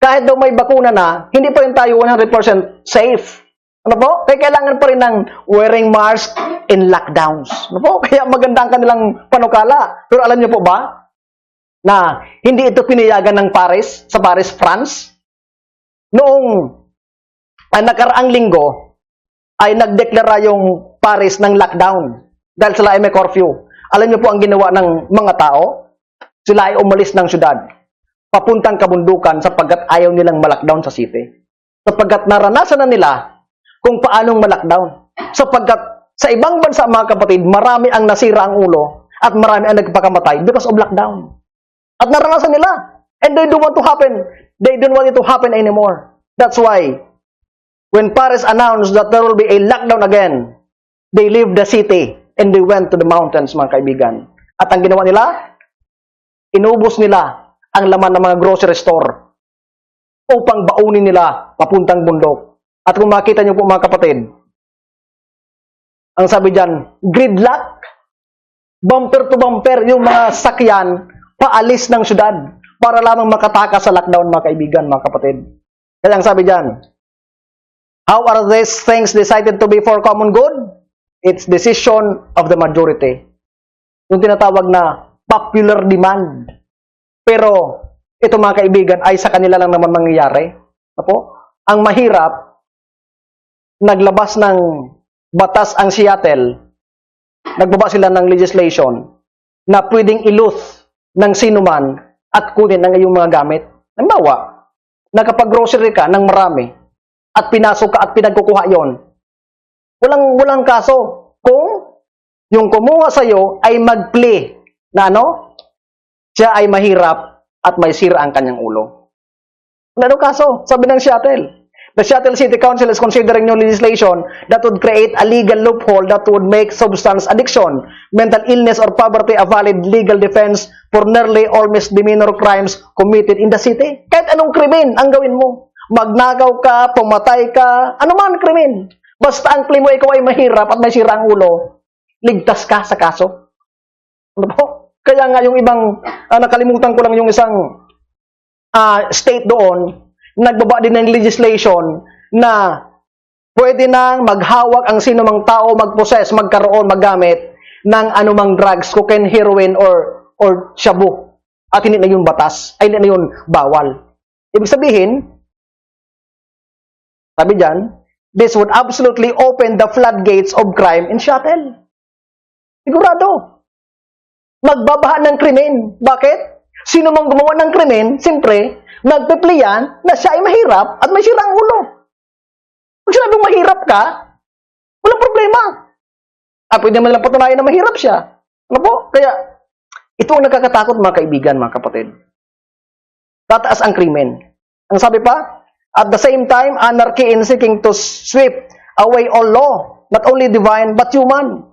kahit daw may bakuna na, hindi pa rin tayo 100% safe. Ano po? Kaya kailangan pa rin ng wearing mask in lockdowns. Ano po? Kaya maganda ang kanilang panukala. Pero alam niyo po ba, na hindi ito pinayagan ng Paris, sa Paris, France? Noong nakaraang linggo, ay nagdeklara yung Paris ng lockdown dahil sila ay may curfew. Alam niyo po ang ginawa ng mga tao? Sila ay umalis ng syudad, papuntang kabundukan sapagkat ayaw nilang ma-lockdown sa city. Sapagkat naranasan na nila kung paanong ma-lockdown. Sapagkat sa ibang bansa, mga kapatid, marami ang nasira ang ulo at marami ang nagpakamatay because of lockdown. At naranasan nila. And they don't want to happen. They don't want it to happen anymore. That's why, when Paris announced that there will be a lockdown again, they left the city and they went to the mountains, mga kaibigan. At ang ginawa nila, inubos nila ang laman ng mga grocery store upang baunin nila papuntang bundok. At kung makita niyo po, mga kapatid, ang sabi dyan, gridlock, bumper to bumper, yung mga sakyan, paalis ng syudad para lamang makatakas sa lockdown, mga kaibigan, mga kapatid. Kaya ang sabi dyan, how are these things decided to be for common good? It's decision of the majority. Yung tinatawag na popular demand. Pero, ito mga kaibigan, ay sa kanila lang naman mangyayari. Apo? Ang mahirap, naglabas ng batas ang Seattle, nagbaba sila ng legislation na pwedeng iluth ng sinuman at kunin ang iyong mga gamit. Halimbawa, nakapag-grocery ka ng marami at pinasok ka at pinagkukuha yon, walang kaso kung yung kumuha sa iyo ay mag-plea na siya ay mahirap at may sira ang kanyang ulo. Wala kaso, sabi ng Seattle. The Seattle City Council is considering new legislation that would create a legal loophole that would make substance addiction, mental illness, or poverty a valid legal defense for nearly all misdemeanor crimes committed in the city. Kahit anong krimen ang gawin mo. Magnakaw ka, pumatay ka, anuman krimen. Basta ang claim mo ikaw ay mahirap at may sira ang ulo, ligtas ka sa kaso. Ano po? Kaya nga yung ibang, nakalimutan ko lang yung isang state doon, nagbaba din ng legislation na pwede nang maghawak ang sinumang tao, mag-possess, magkaroon, maggamit ng anumang drugs, cocaine, heroin, or shabu. At hindi na yun batas, ay hindi na yun bawal. Ibig sabihin, sabi dyan, this would absolutely open the floodgates of crime in Seattle. Sigurado. Magbabaha ng krimen. Bakit? Sino mang gumawa ng krimen, siyempre, nagpipliyan na siya ay mahirap at may sirang ulo. Pag sinabing mahirap ka, walang problema. Pwede man lang patunayan na mahirap siya. Ano po? Kaya, Ito ang nakakatakot mga kaibigan, mga kapatid. Tataas ang krimen. Ang sabi pa, at the same time, anarchy in seeking to sweep away all law, not only divine, but human.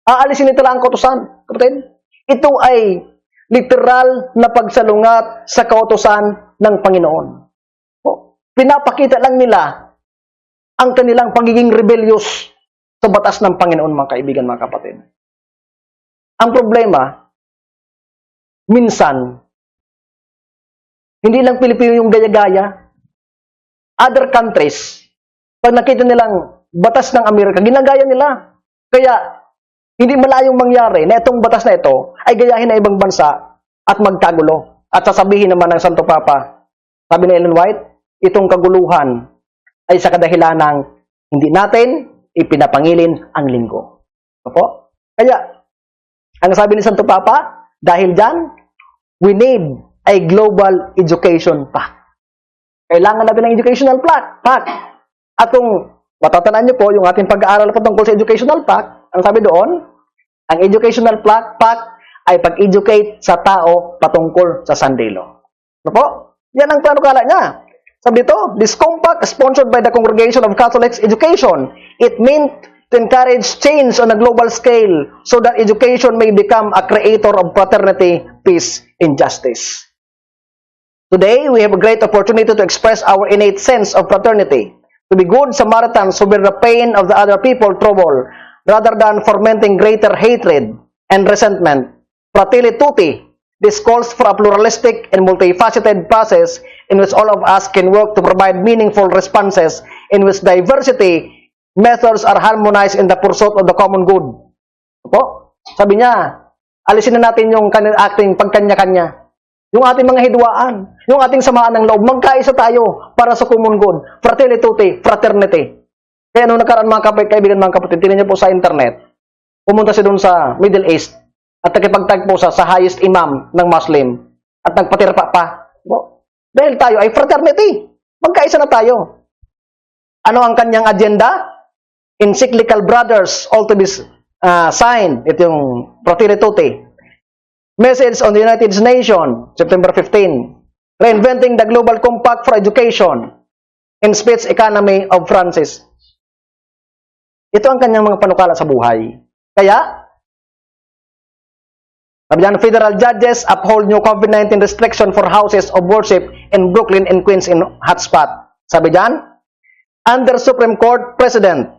Aalisin nito lang ang kautusan. Kapatid, ito ay literal na pagsalungat sa kautusan ng Panginoon. Pinapakita lang nila ang kanilang pagiging rebellious sa batas ng Panginoon, mga kaibigan, mga kapatid. Ang problema, minsan, hindi lang Pilipino yung gaya-gaya. Other countries, pag nakita nilang batas ng Amerika, ginagaya nila. Kaya, hindi malayong mangyari na itong batas na ito ay gayahin na ibang bansa at magkagulo. At sasabihin naman ng Santo Papa, sabi ni Ellen White, itong kaguluhan ay sa kadahilan ng hindi natin ipinapangilin ang linggo. Opo? Kaya, ang sabi ni Santo Papa, dahil dyan, we need a global education pact. Kailangan natin ng educational pact. At kung matatandaan niyo po, yung ating pag-aaral po tungkol sa educational pact, ang sabi doon, ang educational pact ay pag-educate sa tao patungkol sa Sunday law. Ano po? Yan ang panukala niya. Sabi dito, this compact sponsored by the Congregation of Catholics Education. It meant to encourage change on a global scale so that education may become a creator of fraternity, peace, and justice. Today, we have a great opportunity to express our innate sense of fraternity, to be good Samaritans who bear the pain of the other people trouble, rather than fomenting greater hatred and resentment. Fratelli tutti, this calls for a pluralistic and multifaceted process in which all of us can work to provide meaningful responses, in which diversity methods are harmonized in the pursuit of the common good. Opo? Sabi niya, alisin na natin yung ating pagkanya-kanya. Yung ating mga hidwaan, yung ating samaan ng loob, magkaisa tayo para sa common good. Fratelli tutti, fraternity. Kaya nung nakaraan mga kaibigan, mga kapatid, tingnan niyo po sa internet, pumunta siya doon sa Middle East at nakipagtagpo sa highest imam ng Muslim at nagpatirpa pa. Dahil tayo ay fraternity. Magkaisa na tayo. Ano ang kanyang agenda? Encyclical Brothers, all to be signed. Ito yung Fratelli tutti. Message on the United Nations, September 15. Reinventing the Global Compact for Education and Speech Economy of Francis. Ito ang kanyang mga panukala sa buhay. Kaya, sabi niyan, federal judges uphold new COVID-19 restriction for houses of worship in Brooklyn and Queens in hotspot. Sabi diyan, under Supreme Court precedent,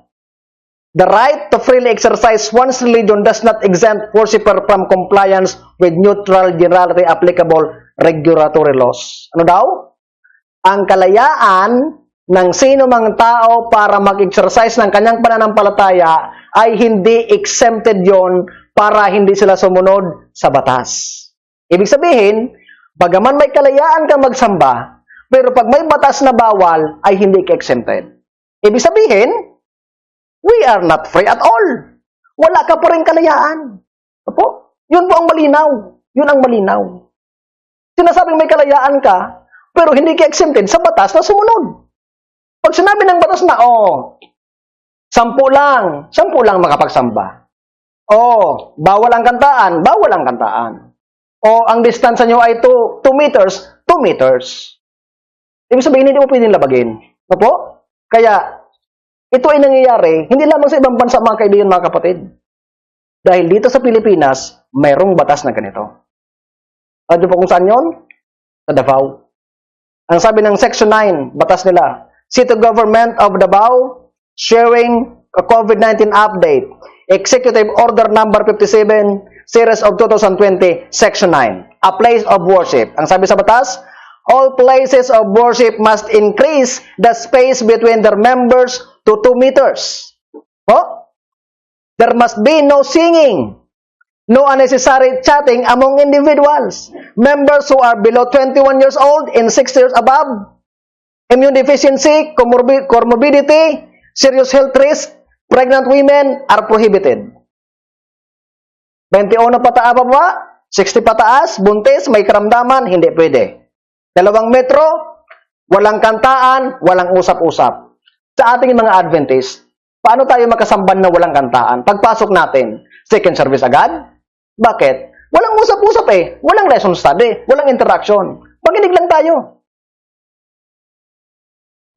the right to freely exercise one's religion does not exempt worshipper from compliance with neutral, generally applicable regulatory laws. Ano daw? Ang kalayaan ng sino mang tao para mag-exercise ng kanyang pananampalataya ay hindi exempted yon para hindi sila sumunod sa batas. Ibig sabihin, bagaman may kalayaan kang magsamba, pero pag may batas na bawal, ay hindi ka exempted. Ibig sabihin, we are not free at all. Wala ka pa rin kalayaan. Opo? Yun po ang malinaw. Yun ang malinaw. Sinasabing may kalayaan ka, pero hindi ka exempted sa batas na sumunod. Pag sinabi ng batas na, 10 lang makapagsamba. Bawal ang kantaan, bawal ang kantaan. Ang distansya nyo ay 2 meters, 2 meters. Ibig sabihin, hindi mo pwedeng labagin. Opo? Kaya, ito ay nangyayari, hindi lamang sa ibang bansa, mga kaibigan, mga kapatid. Dahil dito sa Pilipinas, mayroong batas na ganito. At po kung saan yun? Sa Davao. Ang sabi ng Section 9, batas nila, City Government of Davao, sharing a COVID-19 update, Executive Order Number 57, Series of 2020, Section 9, a place of worship. Ang sabi sa batas, all places of worship must increase the space between their members to 2 meters. There must be no singing, no unnecessary chatting among individuals. Members who are below 21 years old and 60 years above, immune deficiency, comorbidity, serious health risk, pregnant women are prohibited. 21 pataas pa ba? 60 pataas, buntis, may karamdaman, hindi pwede. 2 metro, walang kantaan, walang usap-usap. Sa ating mga Adventist, paano tayo makasamban na walang kantaan? Pagpasok natin, second service agad? Bakit? Walang usap-usap eh. Walang lesson study. Walang interaction. Makinig lang tayo.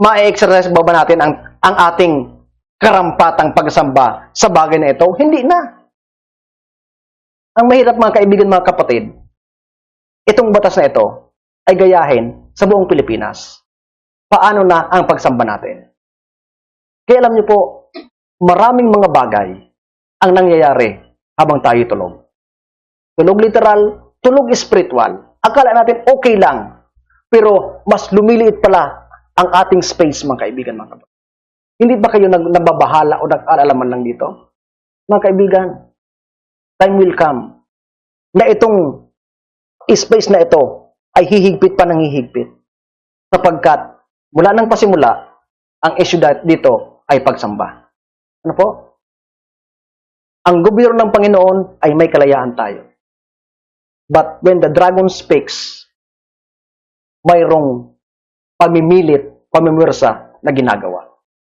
Ma-exercise ba natin ang ating karampatang pagsamba sa bagay na ito? Hindi na. Ang mahirap mga kaibigan, mga kapatid, itong batas na ito ay gayahin sa buong Pilipinas. Paano na ang pagsamba natin? Kaya alam niyo po, maraming mga bagay ang nangyayari habang tayo tulog. Tulog literal, tulog spiritual. Akala natin okay lang, pero mas lumiliit pala ang ating space, mga kaibigan, mga kapatid. Hindi ba kayo nababahala o nag-alalaman lang dito? Mga kaibigan, time will come na itong space na ito ay hihigpit pa ng hihigpit. Sapagkat mula nang pasimula, ang issue dito ay pagsamba. Ano po? Ang gobyerno ng Panginoon ay may kalayaan tayo. But when the dragon speaks, mayroong pamimilit, pamimwersa na ginagawa.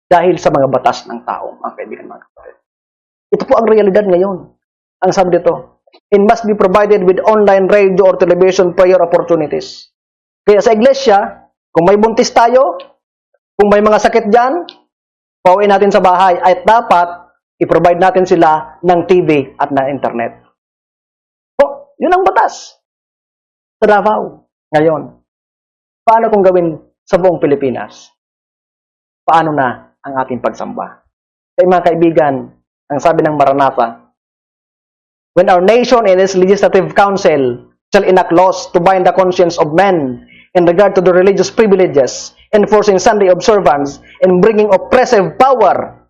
Dahil sa mga batas ng tao, mga kaibigan, mga kapatid. Ito po ang realidad ngayon. Ang sabi dito, it must be provided with online radio or television prayer opportunities. Kaya sa iglesia, kung may buntis tayo, kung may mga sakit dyan, pauwiin natin sa bahay, ay dapat i-provide natin sila ng TV at ng internet. Oh, yun ang batas. Sa Davao, ngayon. Paano kung gawin sa buong Pilipinas? Paano na ang ating pagsamba? Kaya mga kaibigan, ang sabi ng Maranatha, when our nation and its legislative council shall enact laws to bind the conscience of men in regard to the religious privileges, enforcing Sunday observance, and bringing oppressive power,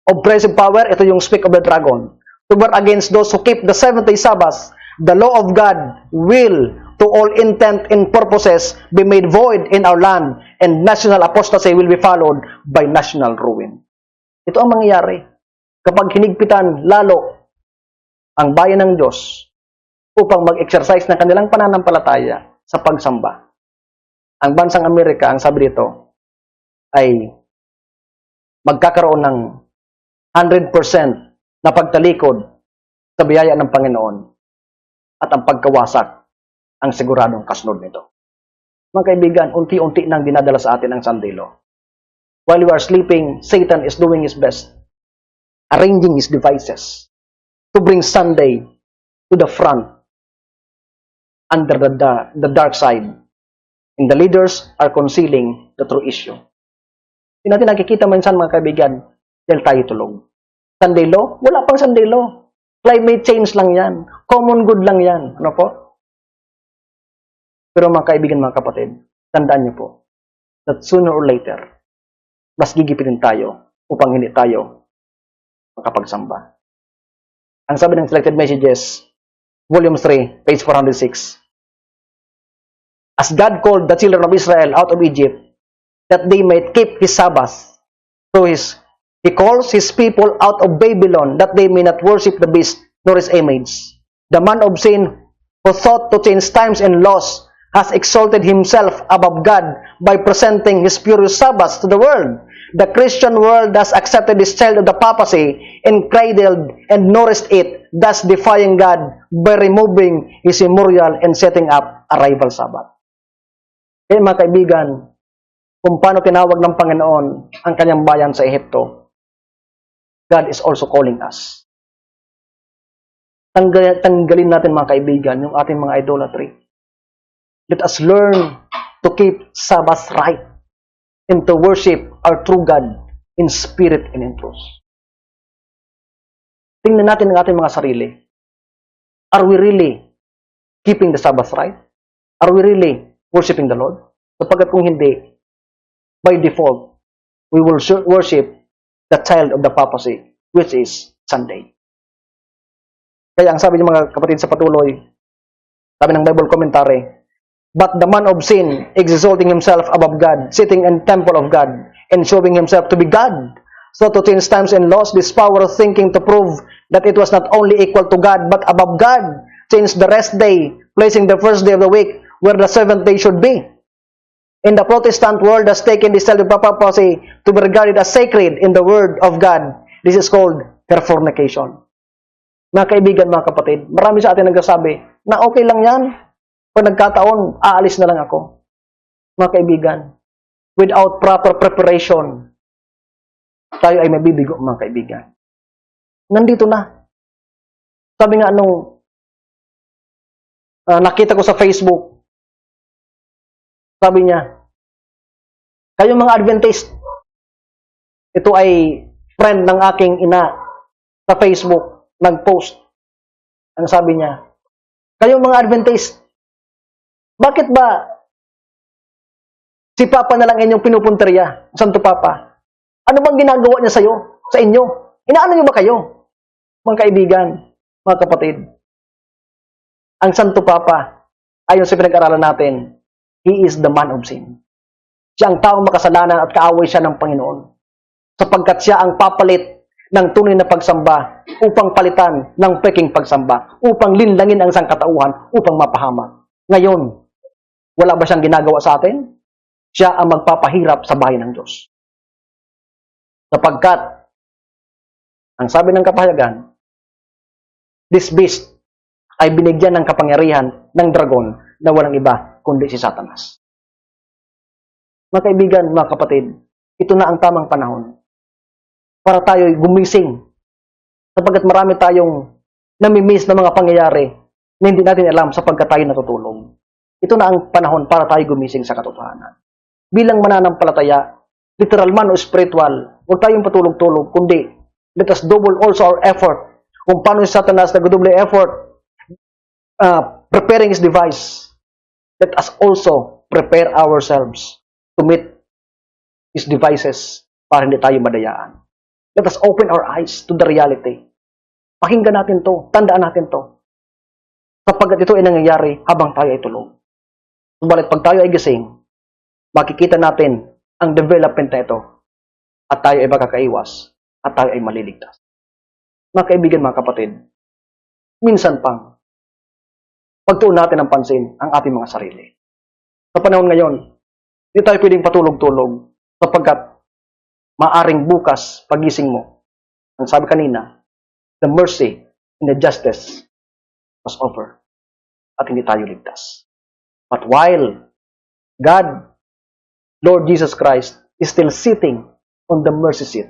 ito yung speak of the dragon, to war against those who keep the 7th-day Sabbath, the law of God will, to all intent and purposes, be made void in our land, and national apostasy will be followed by national ruin. Ito ang mangyayari kapag hinigpitan lalo ang bayan ng Diyos upang mag-exercise ng kanilang pananampalataya sa pagsamba. Ang bansang Amerika, ang sabi dito, ay magkakaroon ng 100% na pagtalikod sa biyaya ng Panginoon at ang pagkawasak ang siguradong kasunod nito. Mga kaibigan, unti-unti nang dinadala sa atin ang Sunday law. While we are sleeping, Satan is doing his best, arranging his devices to bring Sunday to the front under the dark side. And the leaders are concealing the true issue. Hindi natin nakikita minsan, mga kaibigan, dahil tayo tulog. Sunday law? Wala pang Sunday law. Climate change lang yan. Common good lang yan. Ano po? Pero mga kaibigan, mga kapatid, tandaan niyo po that sooner or later, mas gigipitin tayo upang hindi tayo makapagsamba. Ang sabi ng Selected Messages, Volume 3, page 406, as God called the children of Israel out of Egypt, that they might keep His Sabbath, so He calls His people out of Babylon, that they may not worship the beast nor his image. The man of sin, who thought to change times and laws, has exalted himself above God by presenting his furious Sabbaths to the world. The Christian world has accepted this child of the papacy and cradled and nourished it, thus defying God by removing His memorial and setting up a rival Sabbath. Kaya mga kaibigan, kung paano tinawag ng Panginoon ang kanyang bayan sa Ehipto, God is also calling us. Tanggalin natin, mga kaibigan, yung ating mga idolatry. Let us learn to keep Sabbath right and to worship our true God in spirit and in truth. Tingnan natin ang ating mga sarili. Are we really keeping the Sabbath right? Are we really worshiping the Lord? Sapagkat kung hindi, by default, we will worship the child of the papacy, which is Sunday. Kaya ang sabi ng mga kapatid sa patuloy, sabi ng Bible commentary, but the man of sin, exalting himself above God, sitting in temple of God, and showing himself to be God, so to change times and laws, this power of thinking to prove that it was not only equal to God, but above God, changed the rest day, placing the first day of the week where the seventh day should be. In the Protestant world has taken this child of papacy to be regarded as sacred in the word of God. This is called fornication. Mga kaibigan, mga kapatid, marami sa atin nagsasabi na okay lang yan. Pag nagkataon, aalis na lang ako. Mga kaibigan, without proper preparation, tayo ay mabibigo, mga kaibigan. Nandito na. Sabi nga nung nakita ko sa Facebook, sabi niya, kayong mga Adventist, ito ay friend ng aking ina sa Facebook, nag-post. Ang sabi niya, kayong mga Adventist, bakit ba si Papa na lang inyong pinupunteriya, Santo Papa? Ano bang ginagawa niya sa'yo, sa inyo? Inaano niyo ba kayo? Mga kaibigan, mga kapatid, ang Santo Papa, ayon sa pinag-aralan natin, He is the man of sin. Siya ang taong makasalanan at kaaway siya ng Panginoon. Sapagkat siya ang papalit ng tunay na pagsamba upang palitan ng peking pagsamba, upang linlangin ang sangkatauhan, upang mapahamak. Ngayon, wala ba siyang ginagawa sa atin? Siya ang magpapahirap sa bahay ng Diyos. Sapagkat, ang sabi ng kapahayagan, this beast ay binigyan ng kapangyarihan ng dragon na walang iba kundi si Satanas. Mga kaibigan, mga kapatid, ito na ang tamang panahon para tayo'y gumising sapagkat marami tayong namimiss na mga pangyayari na hindi natin alam sapagkat tayo natutulog. Ito na ang panahon para tayo gumising sa katotohanan. Bilang mananampalataya, literal man o spiritual, huwag tayong patulog-tulog, kundi let us double also our effort. Kung paano si Satanas nag-double effort preparing his device, let us also prepare ourselves to meet his devices para hindi tayo madayaan. Let us open our eyes to the reality. Pakinggan natin to, tandaan natin to. Sapagkat ito ay nangyayari habang tayo ay tulog. Subalit pag tayo ay gising, makikita natin ang development na ito at tayo ay makakaiwas at tayo ay maliligtas. Mga kaibigan, mga kapatid, minsan pang pagtuon natin ng pansin ang ating mga sarili. Sa panahon ngayon, hindi tayo pwedeng patulog-tulog sapagkat maaring bukas pagising mo. Ang sabi kanina, the mercy and the justice was over at hindi tayo ligtas. But while God, Lord Jesus Christ, is still sitting on the mercy seat,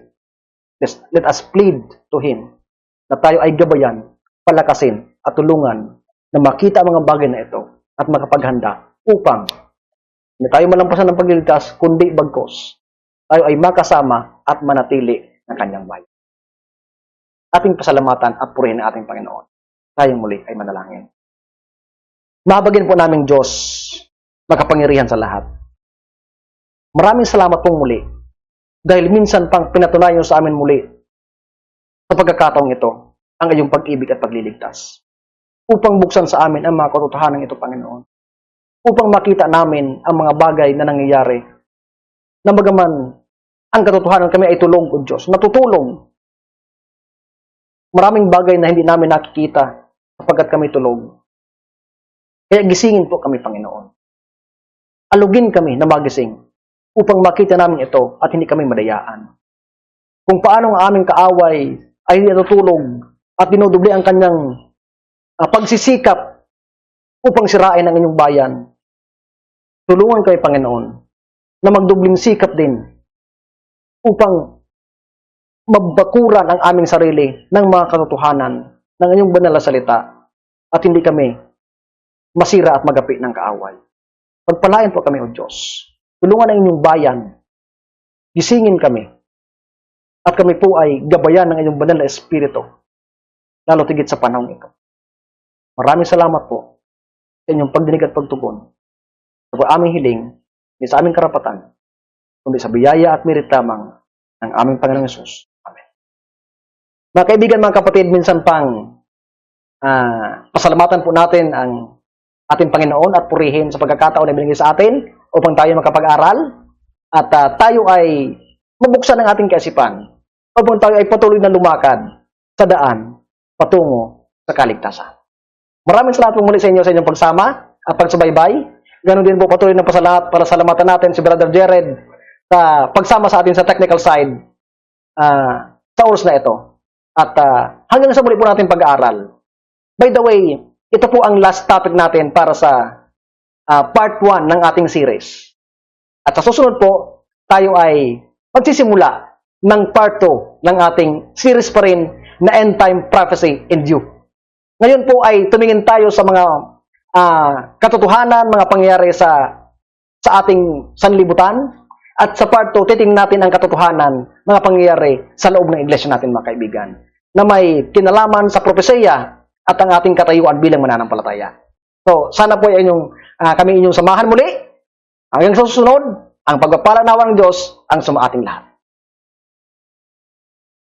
let us plead to Him na tayo ay gabayan, palakasin at tulungan na makita ang mga bagay na ito at makapaghanda upang hindi tayo malampasan ng pagliligtas, kundi bagkos tayo ay makasama at manatili ng kanyang bayan. Ating pasalamatan at purihin ang ating Panginoon. Tayong muli ay manalangin. Mahabagin po naming Diyos, makapangyarihan sa lahat. Maraming salamat pong muli dahil minsan pang pinatunayan sa amin muli sa pagkakataong ito ang iyong pag-ibig at pagliligtas. Upang buksan sa amin ang mga katotohanan ito, Panginoon. Upang makita namin ang mga bagay na nangyayari na bagaman ang katotohanan kami ay tulong, O Diyos, natutulong. Maraming bagay na hindi namin nakikita sapagkat kami tulog. Kaya gisingin po kami, Panginoon. Alugin kami na magising upang makita namin ito at hindi kami madayaan. Kung paano ang aming kaaway ay natutulog at dinudubli ang kanyang pagsisikap upang sirain ang inyong bayan. Tulungan kayo, Panginoon, na magdubling sikap din upang mabakuran ang aming sarili ng mga katotohanan ng inyong banal na salita at hindi kami masira at magapi ng kaaway. Pagpalain po kami, O Diyos. Tulungan ang inyong bayan. Gisingin kami. At kami po ay gabayan ng inyong banal na espiritu. Lalo tigit sa panahon ito. Maraming salamat po sa inyong pagdinig at pagtugon. Sa aming hiling, hindi sa aming karapatan, kundi sa biyaya at merit lamang ng aming Panginoong Hesus. Amen. Mga kaibigan, mga kapatid, minsan pang pasalamatan po natin ang ating Panginoon at purihin sa pagkakataon na binigay sa atin upang tayo makapag-aral at tayo ay mabuksan ang ating kaisipan upang tayo ay patuloy na lumakad sa daan patungo sa kaligtasan. Maraming salamat po muli sa inyo sa inyong pagsama at pagsubaybay. Ganon din po patuloy na para salamatan natin si Brother Jared sa pagsama sa atin sa technical side sa oras na ito. At hanggang sa muli po natin pag-aaral. By the way, ito po ang last topic natin para sa part 1 ng ating series. At sa susunod po, tayo ay magsisimula ng part 2 ng ating series pa rin na End Time Prophecy in View. Ngayon po ay tumingin tayo sa mga katotohanan, mga pangyayari sa ating sanlibutan. At sa part 2, titingnan natin ang katotohanan, mga pangyayari sa loob ng iglesia natin, mga kaibigan, na may kinalaman sa propesya at ang ating katayuan bilang mananampalataya. So, sana po ay kami inyong samahan muli. Hanggang sa susunod, ang pagpapala nawa ng Diyos ang sumaating lahat.